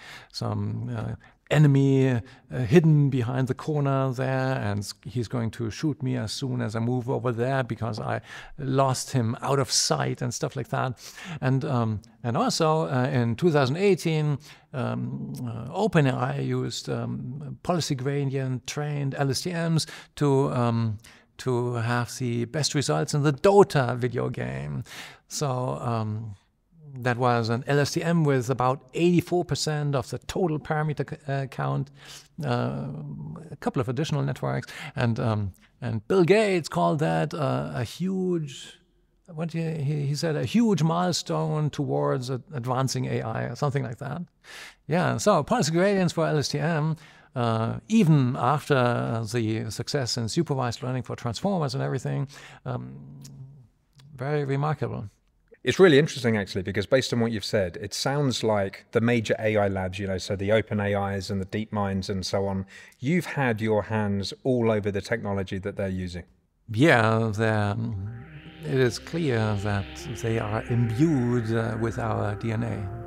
enemy hidden behind the corner there, and he's going to shoot me as soon as I move over there because I lost him out of sight and stuff like that. And also in 2018, OpenAI used policy gradient trained LSTMs to have the best results in the Dota video game. So that was an LSTM with about 84% of the total parameter count, a couple of additional networks, and Bill Gates called that a huge what he said, a huge milestone towards advancing AI or something like that. Yeah, so policy gradients for LSTM, even after the success in supervised learning for transformers and everything, very remarkable. It's really interesting, actually, because based on what you've said, it sounds like the major AI labs, so the open AIs and the deep minds and so on, you've had your hands all over the technology that they're using. Yeah, it is clear that they are imbued with our DNA.